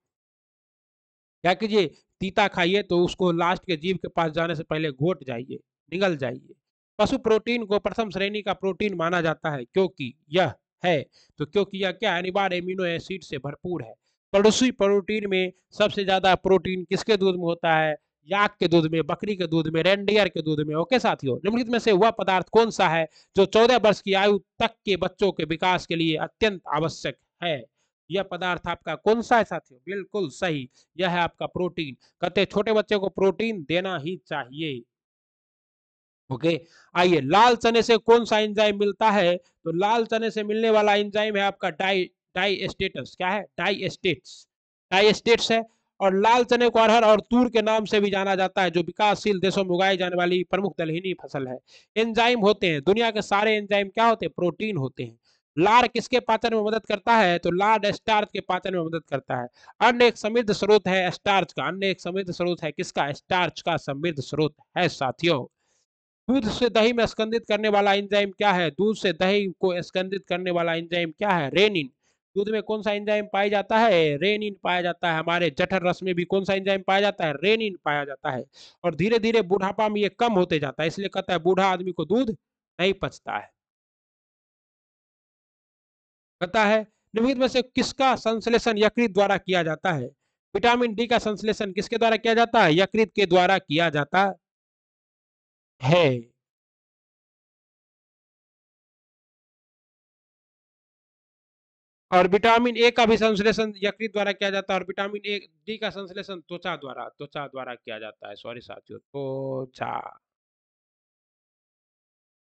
Speaker 1: क्या कीजिए, तीता खाइए तो उसको लास्ट के जीभ के पास जाने से पहले घोट जाइए, निगल जाइए। पशु प्रोटीन को प्रथम श्रेणी का प्रोटीन माना जाता है क्योंकि यह है, तो क्योंकि यह क्या, अनिवार्य एमिनो एसिड से भरपूर है। पड़ोसी प्रोटीन में सबसे ज्यादा प्रोटीन किसके दूध में होता है? याक के दूध में, बकरी के दूध में, रेंडियर के दूध में। ओके साथियों, निम्नलिखित में से वह पदार्थ कौन सा है जो 14 वर्ष की आयु तक के बच्चों के विकास के लिए अत्यंत आवश्यक है? यह पदार्थ आपका कौन सा है साथियों? बिल्कुल सही, यह है आपका प्रोटीन। कहते हैं छोटे बच्चे को प्रोटीन देना ही चाहिए। ओके, आइए, लाल चने से कौन सा एंजाइम मिलता है? तो लाल चने से मिलने वाला एंजाइम है आपका डाइस्टेट्स। क्या है? डाइस्टेट्स, डाइस्टेट्स है। और लाल चने को अरहर और तूर के नाम से भी जाना जाता है, जो विकासशील देशों में उगाई जाने वाली प्रमुख दलहनी फसल है। एंजाइम होते हैं, दुनिया के सारे एंजाइम क्या होते हैं? प्रोटीन होते हैं। लार किसके पाचन में मदद करता है? तो लार स्टार्च के पाचन में मदद करता है। अन्न एक समृद्ध स्रोत है स्टार्च का, अन्न एक समृद्ध स्रोत है किसका? स्टार्च का समृद्ध स्रोत है साथियों। दूध से दही में स्कंदित करने वाला एंजाइम क्या है? दूध से दही को स्कंदित करने वाला एंजाइम क्या है? रेनिन। दूध में कौन सा एंजाइम पाया जाता है? रेनिन पाया जाता है। हमारे जठर रस में भी कौन सा एंजाइम पाया जाता है? रेनिन पाया जाता है। और धीरे धीरे बुढ़ापा में ये कम होते जाता है, इसलिए कहता है बूढ़ा आदमी को दूध नहीं पचता है। कहता है निम्नलिखित में से किसका संश्लेषण यकृत द्वारा किया जाता है? विटामिन डी का संश्लेषण किसके द्वारा किया जाता है? यकृत के द्वारा किया जाता है। और विटामिन ए का भी संश्लेषण यकृत द्वारा किया जाता है। और विटामिन ए डी का संश्लेषण त्वचा द्वारा किया जाता है। सॉरी साथियों,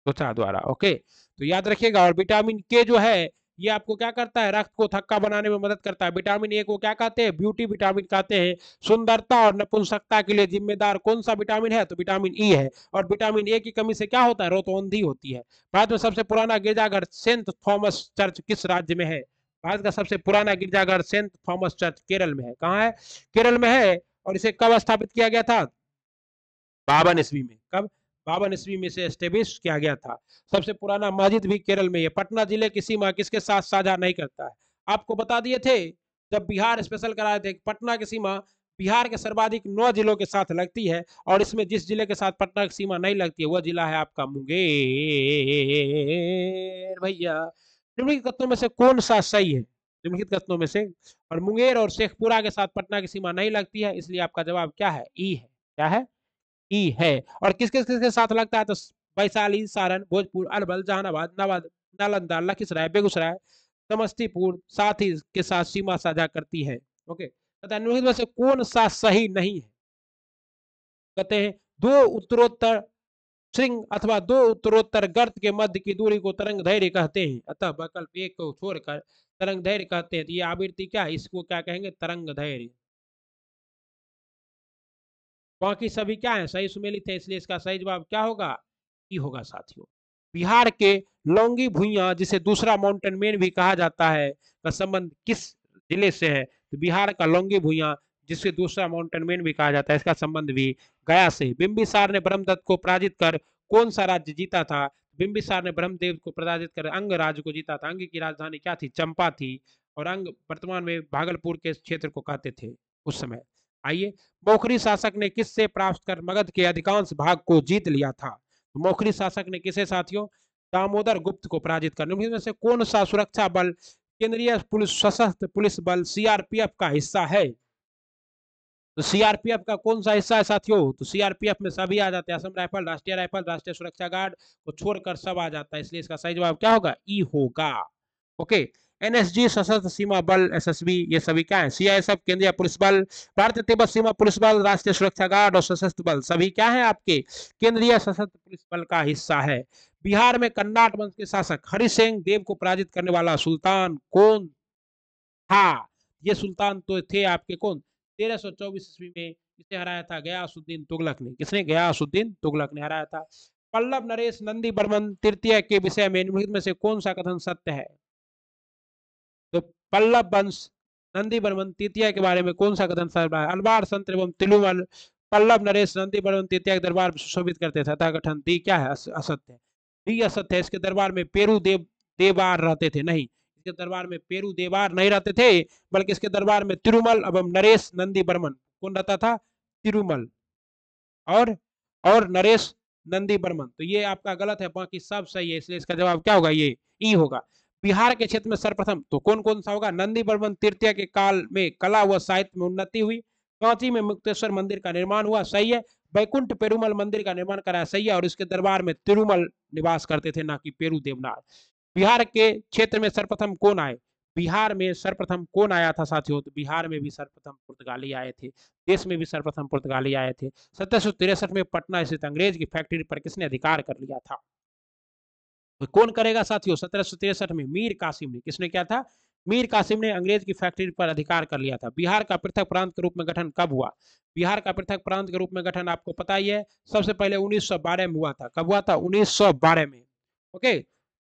Speaker 1: त्वचा द्वारा। ओके, तो याद रखिएगा। और विटामिन के जो है ये आपको क्या करता है? रक्त को थक्का बनाने में मदद करता है। विटामिन ए को क्या कहते हैं? ब्यूटी विटामिन कहते हैं। सुंदरता और नपुंसकता के लिए जिम्मेदार कौन सा विटामिन है? तो विटामिन ई है। और विटामिन ए की कमी से क्या होता है? रोतौंधी होती है। भारत में सबसे पुराना गिरजाघर सेंट थॉमस चर्च किस राज्य में है? भारत का सबसे पुराना गिरजाघर सेंट थॉमस चर्च केरल में है। कहाँ है? केरल में है। और इसे कब स्थापित किया गया था? 52 ईस्वी में। कब? 52 ईस्वी में से एस्टेब्लिश किया गया था। सबसे पुराना मस्जिद भी केरल में है। पटना जिले की सीमा किसके साथ साझा नहीं करता है? आपको बता दिए थे जब बिहार स्पेशल कराए थे, पटना की सीमा बिहार के सर्वाधिक 9 जिलों के साथ लगती है। और इसमें जिस जिले के साथ पटना की सीमा नहीं लगती है वह जिला है आपका मुंगेर भैया। निम्नलिखित कथनों में से कौन सा सही है? निम्नलिखित कथनों में से, और मुंगेर और शेखपुरा के साथ पटना की सीमा नहीं लगती है, इसलिए आपका जवाब क्या है? ई है। क्या है? ई है। और किस किस के साथ लगता है? तो वैशाली, सारण, भोजपुर, अरवल, जहानाबाद, नवादा, नालंदा, लखीसराय, बेगूसराय, समस्तीपुर साथ ही के साथ सीमा साझा करती है। ओके, निम्नलिखित में से कौन सा सही नहीं है? कहते हैं दो उत्तरोत्तर श्रृंग अथवा दो उत्तरोत्तर गर्त के मध्य की दूरी को तरंग दैर्घ्य कहते हैं। अतः विकल्प एक को छोड़कर तरंग दैर्घ्य कहते हैं। तो ये आवृत्ति क्या है? इसको क्या कहेंगे? तरंग दैर्घ्य। बाकी सभी क्या है? सही सुमेलित है, इसलिए इसका सही जवाब क्या होगा? ई होगा साथियों। बिहार के लौंगी भुइयां, जिसे दूसरा माउंटेन मेन भी कहा जाता है, का संबंध किस जिले से है? तो बिहार का लौंगी भुइयां, जिसे दूसरा माउंटेन मेन भी कहा जाता है, इसका संबंध भी गया से। बिंबिसार ने ब्रह्मदत्त को पराजित कर कौन सा राज्य जीता था? बिंबिसार ने ब्रह्मदेव को पराजित कर अंग राज्य को जीता था। अंग की राजधानी क्या थी? चंपा थी। और अंग वर्तमान में भागलपुर के क्षेत्र को कहते थे उस समय। आइए, मोखरी शासक ने किससे प्राप्त कर मगध के अधिकांश भाग को जीत लिया था? मोखरी शासक ने किसे साथियों? दामोदर गुप्त को पराजित कर। निम्न में से कौन सा सुरक्षा बल केंद्रीय पुलिस सशस्त्र पुलिस बल सीआरपीएफ का हिस्सा है? तो सीआरपीएफ का कौन सा हिस्सा है साथियों? तो सीआरपीएफ में सभी आ जाते हैं। असम राइफल, राष्ट्रीय सुरक्षा गार्ड को छोड़कर सब आ जाता है, इसलिए इसका सही जवाब क्या होगा? ई होगा। ओके, एनएसजी सशस्त्र सीमा बल, एसएसबी, ये सभी क्या है? सीआईएसएफ केंद्रीय पुलिस बल, भारतीय तिब्बत सीमा पुलिस बल, राष्ट्रीय सुरक्षा गार्ड और सशस्त्र बल सभी क्या है? आपके केंद्रीय सशस्त्र पुलिस बल का हिस्सा है। बिहार में कन्नाट वंश के शासक हरिसिंह देव को पराजित करने वाला सुल्तान कौन था? ये सुल्तान तो थे आपके कौन? 1324 ईस्वी में किसे हराया था? गयासुद्दीन तुगलक ने। किसने? गयासुद्दीन तुगलक ने हराया था। पल्लव नरेश नंदी बर्मन तृतीय के विषय में निम्नलिखित में से कौन सा कथन सत्य है? तो पल्लव वंश नंदी बर्मन तृतीय के बारे में कौन सा कथन सत्य है? अलवार संत एवं तिलुमल पल्लव नरेश नंदी बर्मन तृतीय के दरबार में सुशोभित करते थे, अतः गठन दी क्या है, असत्य है। डी असत्य है, इसके दरबार में पेरू देवार रहते थे, नहीं, इसके दरबार में पेरू देवार नहीं रहते थे, बल्कि इसके दरबार में तिरुमल एवं नरेश नंदी बर्मन, कौन रहता था, तिरुमल और नरेश नंदी बर्मन। तो ये आपका गलत है, बाकी सब सही है, इसलिए इसका जवाब क्या होगा, ये ई होगा। बिहार के क्षेत्र में सर्वप्रथम तो कौन कौन सा होगा, नंदी बर्मन तृतीय के काल में कला व साहित्य में उन्नति हुई, कांची में मुक्तेश्वर मंदिर का निर्माण हुआ, सही है। बैकुंठ पेरुमल मंदिर का निर्माण कराया, सही है, और इसके दरबार में तिरुमल निवास करते थे, ना कि पेरू देवनार। बिहार के क्षेत्र में सर्वप्रथम कौन आए, बिहार में सर्वप्रथम कौन आया था साथियों, तो बिहार में भी सर्वप्रथम पुर्तगाली आए थे, देश में भी सर्वप्रथम पुर्तगाली आए थे। 1763 में पटना स्थित अंग्रेज की फैक्ट्री पर किसने अधिकार कर लिया था, तो कौन करेगा साथियों, 1763 में मीर कासिम ने, किसने किया था, मीर कासिम ने अंग्रेज की फैक्ट्री पर अधिकार कर लिया था। बिहार का पृथक प्रांत के रूप में गठन कब हुआ, बिहार का पृथक प्रांत के रूप में गठन आपको पता ही है, सबसे पहले 1912 में हुआ था, कब हुआ था, 1912 में, ओके।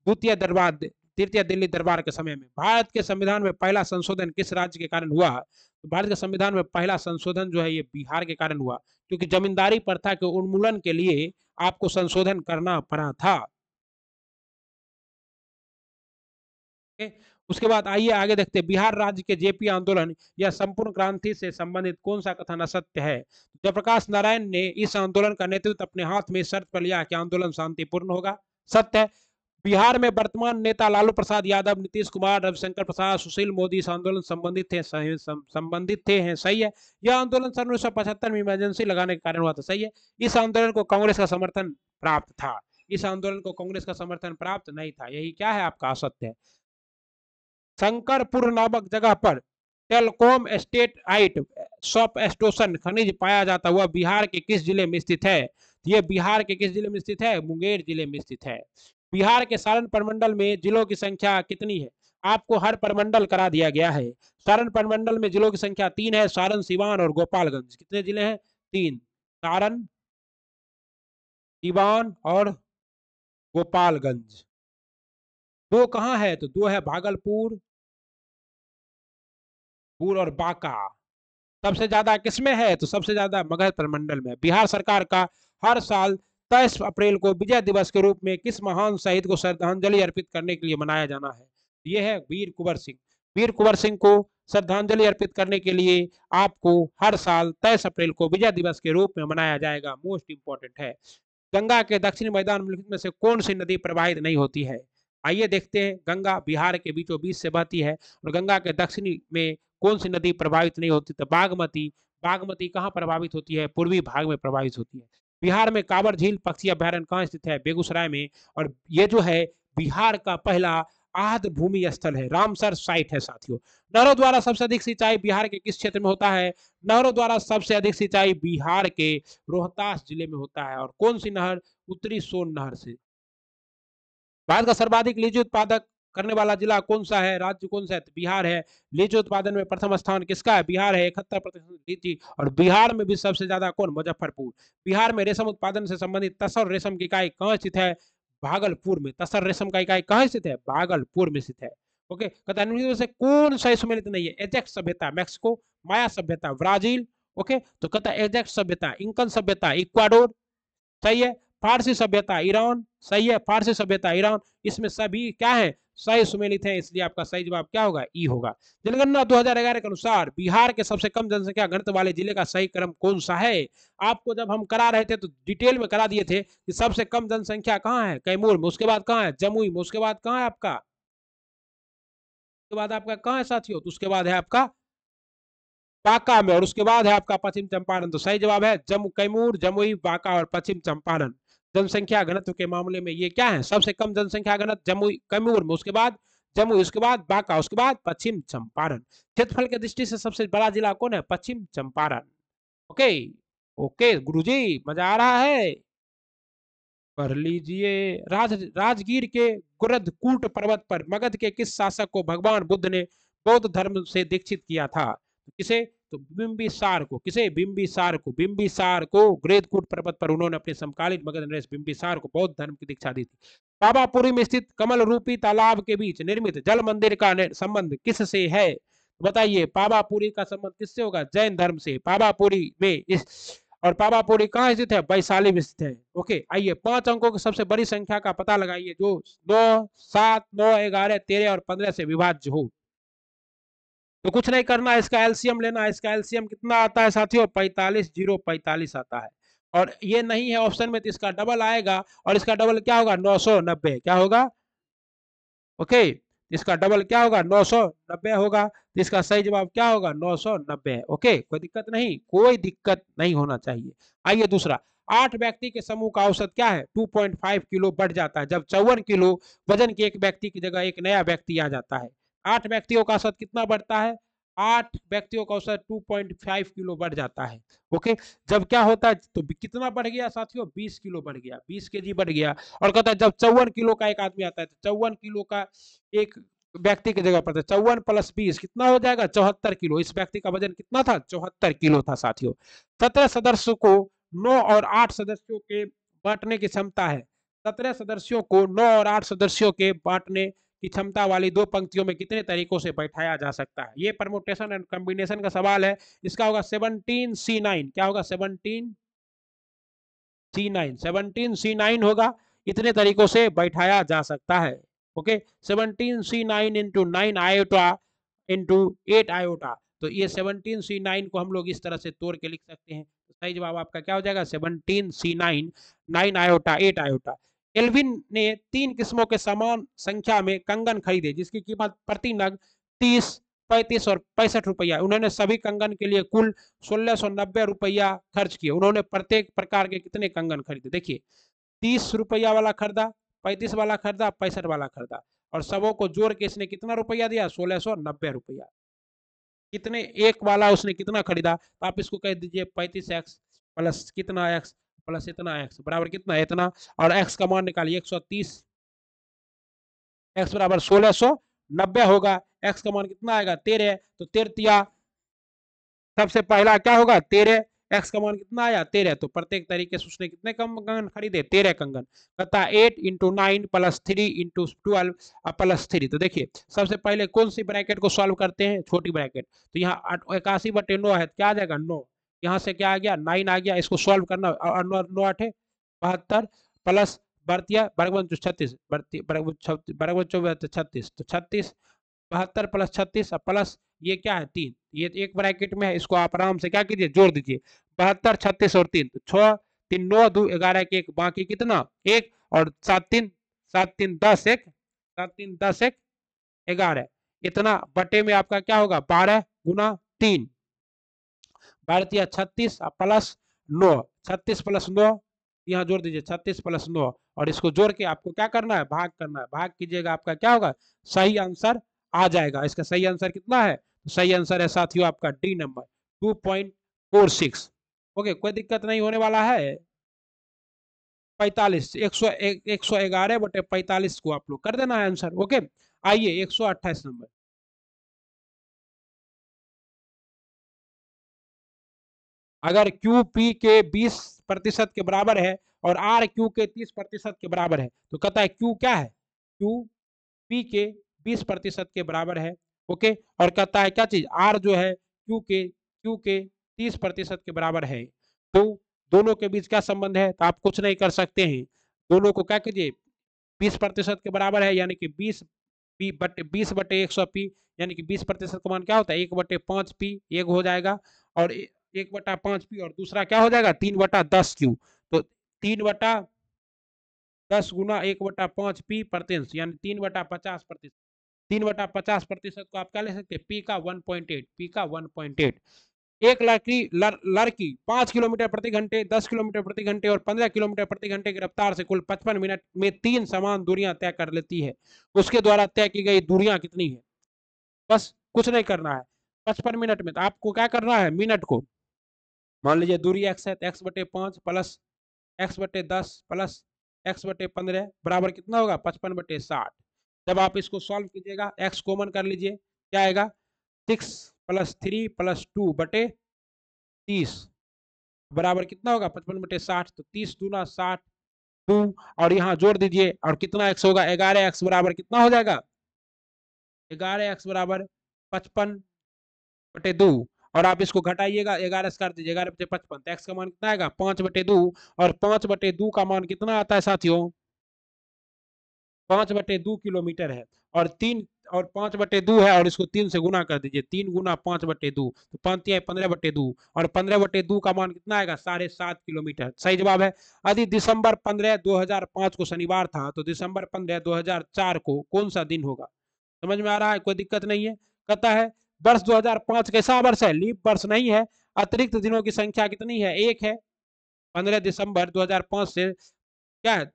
Speaker 1: द्वितीय दरबार तृतीय दिल्ली दरबार के समय में। भारत के संविधान में पहला संशोधन किस राज्य के कारण हुआ, तो भारत के संविधान में पहला संशोधन जो है ये बिहार के कारण हुआ, क्योंकि जमींदारी प्रथा के उन्मूलन के लिए आपको संशोधन करना पड़ा था। उसके बाद आइए आगे देखते हैं, बिहार राज्य के जेपी आंदोलन या संपूर्ण क्रांति से संबंधित कौन सा कथन असत्य है। जयप्रकाश नारायण ने इस आंदोलन का नेतृत्व अपने हाथ में शर्त पर लिया कि आंदोलन शांतिपूर्ण होगा, सत्य है। बिहार में वर्तमान नेता लालू प्रसाद यादव, नीतीश कुमार, रविशंकर प्रसाद, सुशील मोदी इस आंदोलन संबंधित थे हैं, सही है। यह आंदोलन सन 1975 में इमरजेंसी लगाने के कारण हुआ था, सही है। इस आंदोलन को कांग्रेस का समर्थन प्राप्त था, इस आंदोलन को कांग्रेस का समर्थन प्राप्त नहीं था, यही क्या है आपका असत्य है। शंकरपुर नामक जगह पर टेलकॉम स्टेटाइट सॉप स्टेशन खनिज पाया जाता हुआ बिहार के किस जिले में स्थित है, यह बिहार के किस जिले में स्थित है, मुंगेर जिले में स्थित है। बिहार के सारण प्रमंडल में जिलों की संख्या कितनी है, आपको हर प्रमंडल करा दिया गया है। सारण प्रमंडल में जिलों की संख्या 3 है, सारण, सिवान और गोपालगंज। कितने जिले हैं, 3, सारण, सिवान और गोपालगंज। 2 कहाँ है, तो 2 है भागलपुर और बांका। सबसे ज्यादा किसमें है, तो सबसे ज्यादा मगध प्रमंडल में। बिहार सरकार का हर साल 23 अप्रैल को विजय दिवस के रूप में किस महान शहीद को श्रद्धांजलि अर्पित करने के लिए मनाया जाना है, यह है वीर कुंवर सिंह। वीर कुंवर सिंह को श्रद्धांजलि अर्पित करने के लिए आपको हर साल 23 अप्रैल को विजय दिवस के रूप में मनाया जाएगा, मोस्ट इंपॉर्टेंट है। गंगा के दक्षिणी मैदान में से कौन सी नदी प्रवाहित नहीं होती है, आइए देखते हैं। गंगा बिहार के बीचों बीच से बहती है, और गंगा के दक्षिणी में कौन सी नदी प्रभावित नहीं होती, तो बागमती। बागमती कहाँ प्रभावित होती है, पूर्वी भाग में प्रभावित होती है। बिहार में कांवर झील पक्षी अभ्यारण्य कहाँ स्थित है, बेगूसराय में। और ये जो है बिहार का पहला आर्द्र भूमि स्थल है, रामसर साइट है साथियों। नहरों द्वारा सबसे अधिक सिंचाई बिहार के किस क्षेत्र में होता है, नहरों द्वारा सबसे अधिक सिंचाई बिहार के रोहतास जिले में होता है। और कौन सी नहर, उत्तरी सोन नहर से। भारत का सर्वाधिक लीची उत्पादक करने वाला जिला कौन सा है, राज्य कौन सा है, तो बिहार है। लीची उत्पादन में प्रथम स्थान किसका है, बिहार है, 71% लीची। और बिहार में भी सबसे ज्यादा कौन, मुजफ्फरपुर। बिहार में रेशम उत्पादन से संबंधित तसर रेशम की इकाई कहाँ स्थित है, भागलपुर में। तसर रेशम का इकाई कहाँ स्थित है, भागलपुर में स्थित है, ओके। कहता है से कौन सा सम्मिलित नहीं है, एजेक्स सभ्यता मैक्सिको, माया सभ्यता ब्राजील, ओके। तो कहता है एजेक्स सभ्यता, इंकन सभ्यता इक्वाडोर, सही है। फारसी सभ्यता ईरान, सही है, फारसी सभ्यता ईरान। इसमें सभी क्या है, सही सुमेलित है, इसलिए आपका सही जवाब क्या होगा, ई होगा। जनगणना 2011 के अनुसार बिहार के सबसे कम जनसंख्या घनत्व वाले जिले का सही क्रम कौन सा है। आपको जब हम करा रहे थे तो डिटेल में करा दिए थे कि सबसे कम जनसंख्या कहाँ है, कैमूर में, उसके बाद कहाँ है, जमुई में, उसके बाद कहाँ है आपका, उसके बाद आपका कहाँ है साथियों, तो उसके बाद है आपका बांका में, और उसके बाद है आपका पश्चिम चंपारण। तो सही जवाब है कैमूर, जमुई, बांका और पश्चिम चंपारण। जनसंख्या घनत्व के मामले में ये क्या है, सबसे कम जनसंख्या घनत्व जमुई कैमूर में, उसके बाद जमुई, उसके बाद बांका, उसके बाद पश्चिम चंपारण। क्षेत्रफल की दृष्टि से सबसे बड़ा जिला कौन है, पश्चिम चंपारण, ओके। ओके गुरुजी, मजा आ रहा है, पढ़ लीजिए। राजगीर के गुरदकूट पर्वत पर मगध के किस शासक को भगवान बुद्ध ने बौद्ध धर्म से दीक्षित किया था, किसे, तो बिंबिसार को। किसे, बिंबिसार को। बिंबिसार को गुरदकूट पर्वत पर उन्होंने अपने समकालीन मगध नरेश बिंबिसार को बौद्ध धर्म की दीक्षा दी थी। पावापुरी में स्थित कमल रूपी तालाब के बीच निर्मित जल मंदिर का संबंध किससे है, बताइए। पावापुरी का संबंध किससे होगा, जैन धर्म से। पावापुरी में इस और पावापुरी कहाँ स्थित है? वैशाली में स्थित है। ओके, आइए 5 अंकों की सबसे बड़ी संख्या का पता लगाइए जो 2, 7, 9, 11, 13 और 15 से विभाज्य हो। तो कुछ नहीं करना, इसका एलसीएम लेना है। इसका एलसीएम कितना आता है साथियों? 45, 045 आता है। और ये नहीं है ऑप्शन में तो इसका डबल आएगा, और इसका डबल क्या होगा? 990। क्या होगा? ओके, इसका डबल क्या होगा? 990 होगा। तो इसका सही जवाब क्या होगा? 990 है। ओके, कोई दिक्कत नहीं, कोई दिक्कत नहीं होना चाहिए। आइए दूसरा, 8 व्यक्ति के समूह का औसत क्या है? 2.5 किलो बढ़ जाता है जब 54 किलो वजन के एक व्यक्ति की जगह एक नया व्यक्ति आ जाता है। 8 व्यक्तियों का औसत कितना बढ़ता है? 8 व्यक्तियों का औसत 2.5 किलो बढ़ जाता है। ओके, जब क्या होता है तो कितना बढ़ गया साथियों? 20 किलो बढ़ गया, 20 केजी बढ़ गया। और कहता है जब 54 किलो का एक आदमी आता है तो 54 किलो का एक व्यक्ति की जगह पर 54 + 20 कितना हो जाएगा? 74 किलो। इस व्यक्ति का वजन कितना था? 74 किलो था साथियों। 17 सदस्यों को 9 और 8 सदस्यों के बांटने की क्षमता है। 17 सदस्यों को 9 और 8 सदस्यों के बांटने की क्षमता वाली दो पंक्तियों में कितने तरीकों से बैठाया जा सकता है? ये परमुटेशन एंड कॉम्बिनेशन का सवाल है। इसका होगा 17C9। क्या होगा? 17C9 होगा। इतने तरीकों से बैठाया जा सकता है। Okay, 17C9 into 9 iota into 8 iota. तो ये 17C9 को हम लोग इस तरह से तोड़ के लिख सकते हैं। तो सही जवाब आपका क्या हो जाएगा? 17C9, 9 iota 8 iota. एल्विन ने 3 किस्मों के समान संख्या में कंगन खरीदे जिसकी कीमत प्रति नग 30, 35 और 65 रुपया। उन्होंने सभी कंगन के लिए कुल 1690 रुपया खर्च किए। उन्होंने प्रत्येक प्रकार के कितने कंगन खरीदे? देखिए, 30 रुपया वाला खरीदा, 35 वाला खरीदा, 65 वाला खरीदा, और सबों को जोड़ के इसने कितना रुपया दिया? 1690 रुपया। कितने एक वाला उसने कितना खरीदा? तो आप इसको कह दीजिए 35x प्लस कितना x प्लस इतना x बराबर कितना? इतना। और x का मान निकालिए 130, x बराबर 1690 होगा। x का मान कितना आएगा? 13। तो 13 सबसे पहला क्या होगा? 13। x का मान कितना आया? 13। तो प्रत्येक तरीके से उसने कितने कंगन खरीदे? 13 कंगन। कहता 8 इंटू 9 प्लस 3 इंटू 12 प्लस 3। तो देखिए सबसे पहले कौन सी ब्रैकेट को सॉल्व करते हैं? छोटी ब्रैकेट। तो यहाँ 81/9 है, क्या आ जाएगा? 9। यहाँ से क्या आ गया? 9 आ गया। इसको सॉल्व करना, 9 8 72 प्लस बर्तिया बरगवन 36 बरगवन 36, तो 36 72 प्लस 36 प्लस ये क्या है? 3। ये एक ब्रैकेट में है, इसको आप आराम से क्या कीजिए? जोड़ दीजिए। 72, 36 और 3, तो 6, 3, 9, 2, 11 के 1, बाकी कितना? 1। और 7, 3, 7, 3, 10, 1, 7, 3, 10, 1, 11। इतना बटे में आपका क्या होगा? 12 गुना 3, 12 36 प्लस 9, 36 प्लस 9, यहाँ जोड़ दीजिए 36 प्लस 9, और इसको जोड़ के आपको क्या करना है? भाग करना है। भाग कीजिएगा, आपका क्या होगा? सही आंसर आ जाएगा। इसका सही आंसर कितना है? सही आंसर है साथियों आपका डी नंबर 2.46। ओके, कोई दिक्कत नहीं होने वाला है। 45 111/45 को आप लोग कर देना है आंसर। ओके, आइए 128 नंबर। अगर क्यू पी के 20% के बराबर है और आर क्यू के 30% के बराबर है तो कहता है क्यू क्या है? क्यू पी के 20% के बराबर है। ओके, और कहता है क्या चीज? आर जो है क्यू के 30% के बराबर है। तो दोनों के बीच क्या संबंध है? तो आप कुछ नहीं कर सकते हैं। दोनों को क्या कीजिए? 20% के बराबर है, यानी कि 20/100 पी, यानी कि 20% का मान क्या होता है? 1/5 पी एक हो जाएगा, और 1/5 पी, और दूसरा क्या हो जाएगा? 3/10 क्यू। तो 3/10 गुना 1/5 पी प्रतिशत, यानी 3/50%। 3/50% को आप क्या ले सकते हैं? पी का 1.8, पी का 1.8। एक लड़की 5 किलोमीटर प्रति घंटे, 10 किलोमीटर प्रति घंटे और 15 किलोमीटर प्रति घंटे की रफ्तार से कुल 55 मिनट में 3 समान दूरियां तय कर लेती है। उसके द्वारा तय की गई दूरियां कितनी है? बस कुछ नहीं करना है। 55 मिनट में तो आपको क्या करना है? मिनट को मान लीजिए दूरी x है, तो x/5 plus x/10 plus x/15 बराबर कितना होगा? 55/60। जब आप इसको सॉल्व कीजिएगा, x कॉमन कर लीजिए, क्या आएगा? 6 + 3 + 2/30 बराबर कितना होगा? 55/60। तो 30 दूना 60, 2, और यहाँ जोड़ दीजिए, और कितना x होगा? 11x बराबर कितना हो जाएगा? 11x बराबर 55/2, और आप इसको घटाइएगा, 11 से काट दीजिए, 11 × 55, एक्स का मान कितना आएगा 5/2, और 5/2 का मान कितना आता है साथियों, 5/2 किलोमीटर है, और 5/2 है, और इसको 3 से गुना कर दीजिए, 3 गुना 5/2, तो 15/2, और 15/2 का मान कितना आएगा 7.5 किलोमीटर, सही जवाब है। यदि दिसंबर 15, 2005 को शनिवार था, तो दिसंबर 15, 2004 को कौन सा दिन होगा? समझ में आ रहा है, कोई दिक्कत नहीं है। कहता है वर्ष 2005 कैसा वर्ष है, लीप वर्ष नहीं है। अतिरिक्त दिनों की संख्या कितनी है, 1 है। 15 दिसंबर 2005 से क्या है,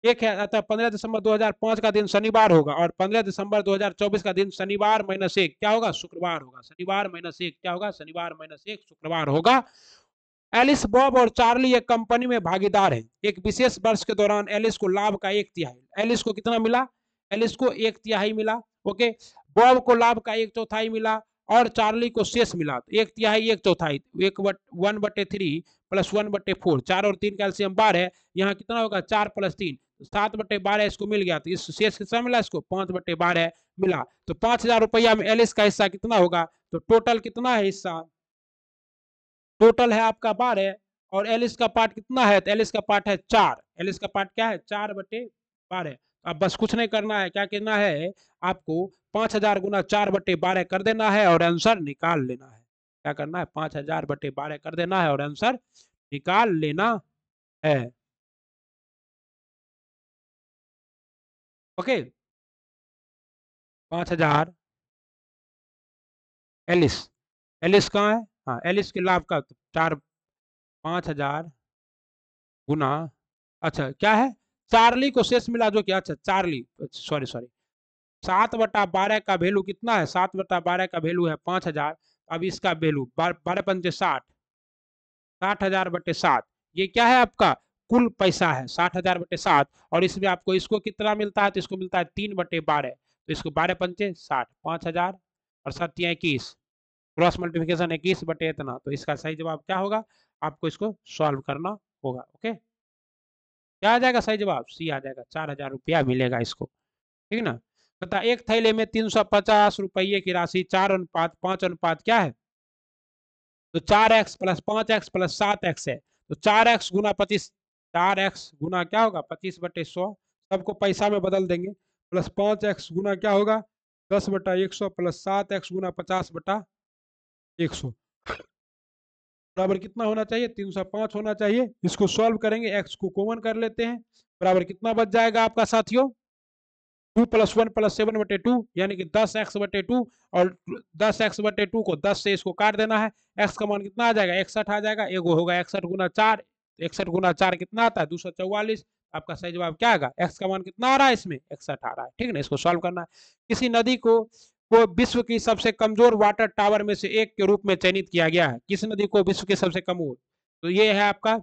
Speaker 1: 1 है, अतः 15 दिसंबर 2005 का दिन शनिवार होगा, और 15 दिसंबर 2024 का दिन शनिवार -1 क्या होगा, शुक्रवार होगा। शनिवार -1 क्या होगा, शनिवार -1 शुक्रवार होगा। एलिस, बॉब और चार्ली एक कंपनी में भागीदार हैं। एक विशेष वर्ष के दौरान एलिस को लाभ का 1/3, एलिस को कितना मिला, एलिस को 1/3 मिला, ओके। बॉब को लाभ का 1/4 मिला, और चार्ली को शेष मिला, 1/3 1/4, 1/3 प्लस 1/4, 4 और 3 कैल्शियम 12 है, यहाँ कितना होगा 4 + 3, 7/12 इसको मिल गया, तो इस शेष कितना मिला, इसको 5/12 मिला। तो 5,000 रुपया में एलिस का हिस्सा कितना होगा, तो टोटल कितना है हिस्सा, टोटल है आपका 12, और एलिस का पार्ट कितना है, तो एलिस का पार्ट है 4, एलिस का पार्ट क्या है 4/12। अब बस कुछ नहीं करना है, क्या करना है आपको 5,000 गुना 4/12 कर देना है, और आंसर निकाल लेना है। क्या करना है, 5,000/12 कर देना है, और आंसर निकाल लेना है, ओके। 5,000 एलिस, एलिस कहाँ है, हाँ एलिस के लाभ का 5,000 गुना, अच्छा क्या है, चार्ली को शेष मिला जो कि, अच्छा चार्ली, सॉरी सॉरी, 7/12 का वैल्यू कितना है, 7/12 का वैल्यू है 5,000। अब इसका वैल्यू 12×5 = 60, 60,000/7, ये क्या है आपका कुल पैसा है 60,000/7, और इसमें आपको इसको कितना मिलता है, तो इसको मिलता है 3/12, तो इसको 12×5 = 60, 5,000 और 7×21, क्रॉस मल्टीप्लिकेशन 21 बटे इतना, तो इसका सही जवाब क्या होगा, आपको इसको सॉल्व करना होगा, ओके। क्या आ जाएगा सही जवाब, सी आ जाएगा, 4,000 रुपया मिलेगा इसको, ठीक ना। बता, एक थैले में 350 रुपये की राशि 4:5 क्या है, तो 4x + 5x + 7x है, तो 4x गुना 25, 4x गुना क्या होगा 25/100, सबको पैसा में बदल देंगे, प्लस 5x गुना क्या होगा 10/100, प्लस 7x गुना 50/100, बराबर कितना होना चाहिए 305 होना चाहिए। इसको सॉल्व करेंगे, x को कॉमन कर लेते हैं, बराबर कितना बच जाएगा आपका साथियों, 2 + 1 + 7/2, यानी कि 10x/2, और 10x/2 को 10 से इसको काट देना है, x का मान कितना आ जाएगा 61 आ जाएगा, एगो होगा 61 गुना 4, 61 गुना 4 कितना आता है 244, आपका सही जवाब क्या आएगा, x का मान कितना आ रहा है इसमें 61 आ रहा है, ठीक ना। इसको सॉल्व करना है। किसी नदी को विश्व की सबसे कमजोर वाटर टावर में से एक के रूप में चयनित किया गया है, किस नदी को विश्व की सबसे कमजोर, तो ये है आपका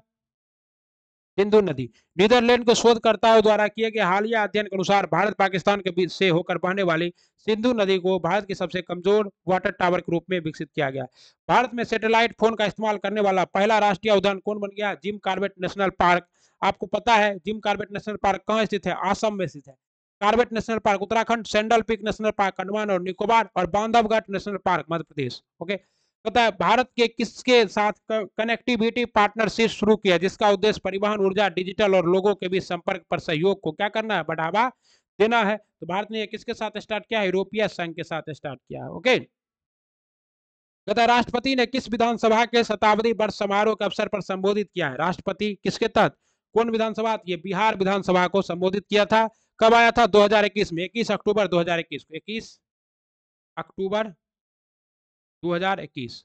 Speaker 1: सिंधु नदी। नीदरलैंड के शोधकर्ताओं द्वारा किए गए हालिया अध्ययन के अनुसार भारत पाकिस्तान के बीच से होकर बहने वाली सिंधु नदी को भारत की सबसे कमजोर वाटर टावर के रूप में विकसित किया गया। भारत में सैटेलाइट फोन का इस्तेमाल करने वाला पहला राष्ट्रीय उद्यान कौन बन गया, जिम कॉर्बेट नेशनल पार्क। आपको पता है जिम कॉर्बेट नेशनल पार्क कहाँ स्थित है, आसम में स्थित है। Corbett national park Uttarakhand, sandal peak national park Andaman और निकोबार, और Bandhavgarh national park Madhya Pradesh, okay. पता है भारत के किसके साथ कनेक्टिविटी पार्टनरशिप शुरू किया, जिसका उद्देश्य परिवहन, ऊर्जा, डिजिटल और लोगों के बीच संपर्क पर सहयोग को क्या करना है, बढ़ावा देना है। तो भारत ने किसके साथ स्टार्ट किया है, यूरोपीय संघ के साथ स्टार्ट किया है, ओके। कहता है राष्ट्रपति ने किस विधानसभा के शताब्दी वर्ष समारोह के अवसर पर संबोधित किया है, राष्ट्रपति किसके तहत, कौन विधानसभा, ये बिहार विधानसभा को संबोधित किया था। कब आया था 2021 में, 21 अक्टूबर 2021 को, 21 अक्टूबर 2021।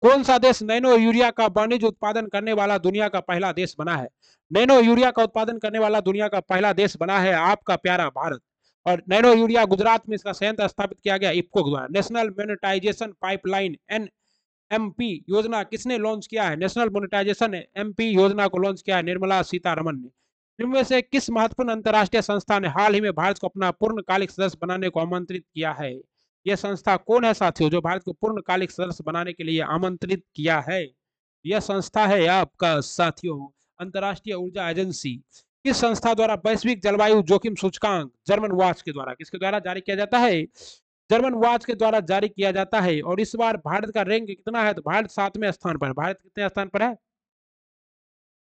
Speaker 1: कौन सा देश नैनो यूरिया का वाणिज्य उत्पादन करने वाला दुनिया का पहला देश बना है, नैनो यूरिया का उत्पादन करने वाला दुनिया का पहला देश बना है आपका प्यारा भारत। और नैनो यूरिया गुजरात में इसका संयंत्र स्थापित किया गया इफ्को द्वारा। नेशनल मोनेटाइजेशन पाइपलाइन एनएमपी योजना किसने लॉन्च किया है, नेशनल मोनेटाइजेशन एमपी योजना को लॉन्च किया है निर्मला सीतारमन ने। इनमें से किस महत्वपूर्ण अंतर्राष्ट्रीय संस्था ने हाल ही में भारत को अपना पूर्णकालिक सदस्य बनाने को आमंत्रित किया है, यह संस्था कौन है साथियों, जो भारत को पूर्णकालिक सदस्य बनाने के लिए आमंत्रित किया है, यह संस्था है आपका साथियों अंतर्राष्ट्रीय ऊर्जा एजेंसी। किस संस्था द्वारा वैश्विक जलवायु जोखिम सूचकांक जर्मन वॉच के द्वारा, किसके द्वारा जारी किया जाता है, जर्मन वॉच के द्वारा जारी किया जाता है। और इस बार भारत का रैंक कितना है, तो भारत 7वें स्थान पर है। भारत कितने स्थान पर है,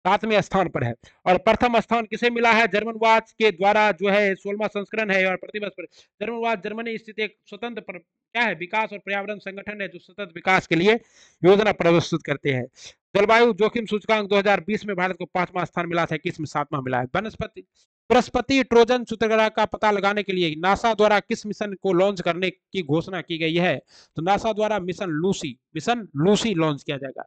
Speaker 1: 7वें स्थान पर है। और प्रथम स्थान किसे मिला है, जर्मन वॉच के द्वारा जो है 16वां संस्करण है। और प्रतिवर्ष पर जर्मन वॉच जर्मनी स्थित एक स्वतंत्र क्या है, विकास और पर्यावरण संगठन है, जो सतत विकास के लिए योजना प्रस्तुत करते हैं। जलवायु जोखिम सूचकांक 2020 में भारत को 5वां स्थान मिला था, 21 में 7वां मिला है। वनस्पति बृहस्पति ट्रोजन सूत्रग्रह का पता लगाने के लिए नासा द्वारा किस मिशन को लॉन्च करने की घोषणा की गई है, तो नासा द्वारा मिशन लूसी लॉन्च किया जाएगा।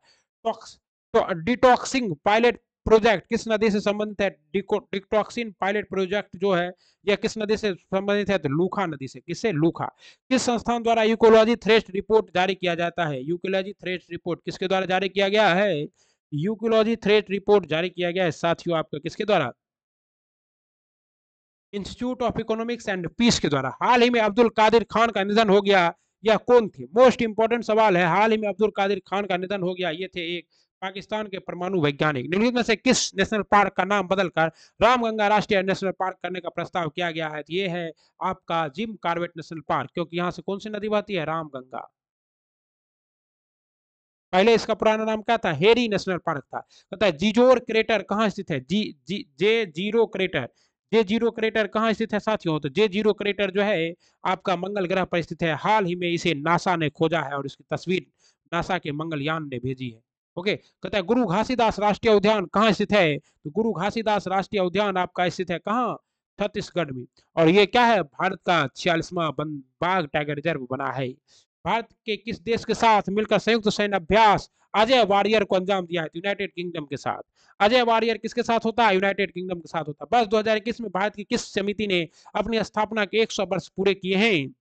Speaker 1: तो डिटॉक्सिंग पायलट प्रोजेक्ट किस नदी से संबंधित है, डिटॉक्सिन पायलट प्रोजेक्ट जो है यह किस नदी से संबंधित है, तो लूखा नदी से। किससे, लूखा। किस संस्थान द्वारा यूकोलॉजी थ्रेस्ट रिपोर्ट जारी किया जाता है, यूकोलॉजी थ्रेस्ट रिपोर्ट किसके द्वारा जारी किया गया है, यूकोलॉजी थ्रेस्ट रिपोर्ट जारी किया गया है साथियों आपका किसके द्वारा, Institute of Economics and Peace के द्वारा। हाल ही में अब्दुल कादिर खान का निधन हो गया, यह कौन थे, मोस्ट इंपोर्टेंट सवाल है। हाल ही में अब्दुल कादिर खान का निधन हो गया, ये थे एक पाकिस्तान के परमाणु वैज्ञानिक। निम्नलिखित में से किस नेशनल पार्क का नाम बदलकर रामगंगा राष्ट्रीय नेशनल पार्क करने का प्रस्ताव किया गया है, तो ये है आपका जिम कॉर्बेट नेशनल पार्क, क्योंकि यहाँ से कौन सी नदी बहती है, रामगंगा। पहले इसका पुराना नाम क्या था, हेरी नेशनल पार्क था। कहता है जीजोर क्रेटर कहाँ स्थित है, जे जीरो क्रेटर, जे जीरो क्रेटर कहाँ स्थित है साथियों, तो जे जीरो क्रेटर जो है आपका मंगल ग्रह पर स्थित है। हाल ही में इसे नासा ने खोजा है और इसकी तस्वीर नासा के मंगलयान ने भेजी है। ओके, कहता है गुरु घासीदास राष्ट्रीय उद्यान कहाँ स्थित है, तो गुरु घासीदास राष्ट्रीय उद्यान आपका स्थित है कहाँ, छत्तीसगढ़ में। और ये क्या है, भारत का 46वां बाघ टाइगर रिजर्व बना है। भारत के किस देश के साथ मिलकर संयुक्त सैन्य अभ्यास अजय वॉरियर को अंजाम दिया है, यूनाइटेड किंगडम के साथ। अजय वॉरियर किसके साथ होता है, यूनाइटेड किंगडम के साथ होता है। बस 2021 में भारत की किस समिति ने अपनी स्थापना के 100 वर्ष पूरे किए हैं,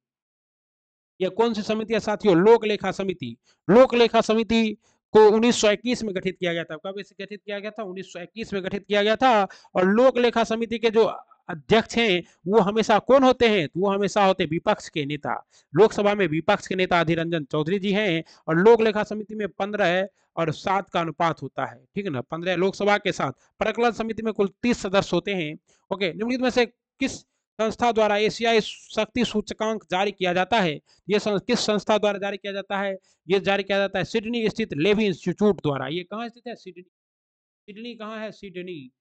Speaker 1: यह कौन सी समिति है साथियों, लोक लेखा समिति। लोक लेखा समिति को 1921 में गठित किया गया था। कब इसे गठित किया गया था, 1921 में गठित किया गया था। और लोक लेखा समिति के जो अध्यक्ष हैं वो हमेशा कौन होते हैं, तो वो हमेशा होते विपक्ष के नेता। लोकसभा में विपक्ष के नेता अधीर रंजन चौधरी जी हैं। और लोक लेखा समिति में 15 और 7 का अनुपात होता है, ठीक है ना, 15 लोकसभा के साथ। प्रकलन समिति में कुल 30 सदस्य होते हैं। ओके, निम्नलिखित में से किस संस्था द्वारा एशियाई शक्ति सूचकांक जारी किया जाता है, ये किस संस्था द्वारा जारी किया जाता है, ये जारी किया जाता है सिडनी स्थित लेवी इंस्टीट्यूट द्वारा। ये कहाँ स्थित है, सिडनी। सिडनी कहाँ है, सिडनी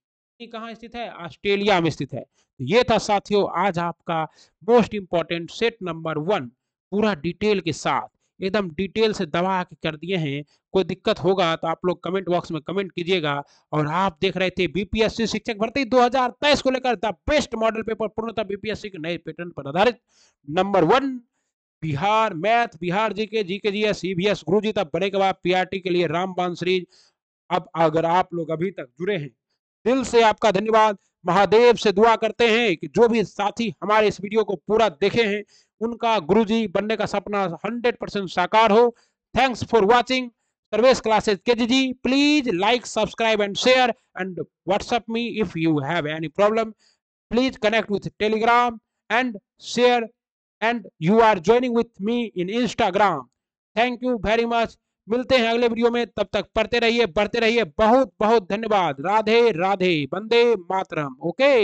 Speaker 1: कहाँ स्थित है, ऑस्ट्रेलिया में स्थित है। तो ये था साथियों आज आपका मोस्ट इंपॉर्टेंट सेट नंबर 1 पूरा डिटेल के साथ, एकदम डिटेल से दबा के कर दिए हैं। कोई दिक्कत होगा तो आप लोग कमेंट बॉक्स में कमेंट कीजिएगा। और आप देख रहे थे बीपीएससी शिक्षक भर्ती 2023 को लेकर द बेस्ट मॉडल पेपर, पूर्णतः बीपीएससी के नए पैटर्न पर आधारित। Number 1 Bihar math, Bihar GK, GK GS, EVS गुरुजी, तब बड़े के बाद पीआरटी के लिए रामबाण सीरीज। अब अगर आप लोग अभी तक जुड़े हैं, दिल से आपका धन्यवाद। महादेव से दुआ करते हैं कि जो भी साथी हमारे इस वीडियो को पूरा देखे हैं उनका गुरुजी बनने का सपना 100% साकार हो। Thanks for watching Sarvesh classes KGG. Please like, subscribe and share and WhatsApp me if you have any problem. Please connect with Telegram and share and you are joining with me in Instagram. Thank you very much. मिलते हैं अगले video में, तब तक पढ़ते रहिए, बढ़ते रहिए। बहुत बहुत धन्यवाद। राधे राधे, वंदे मातरम। ओके।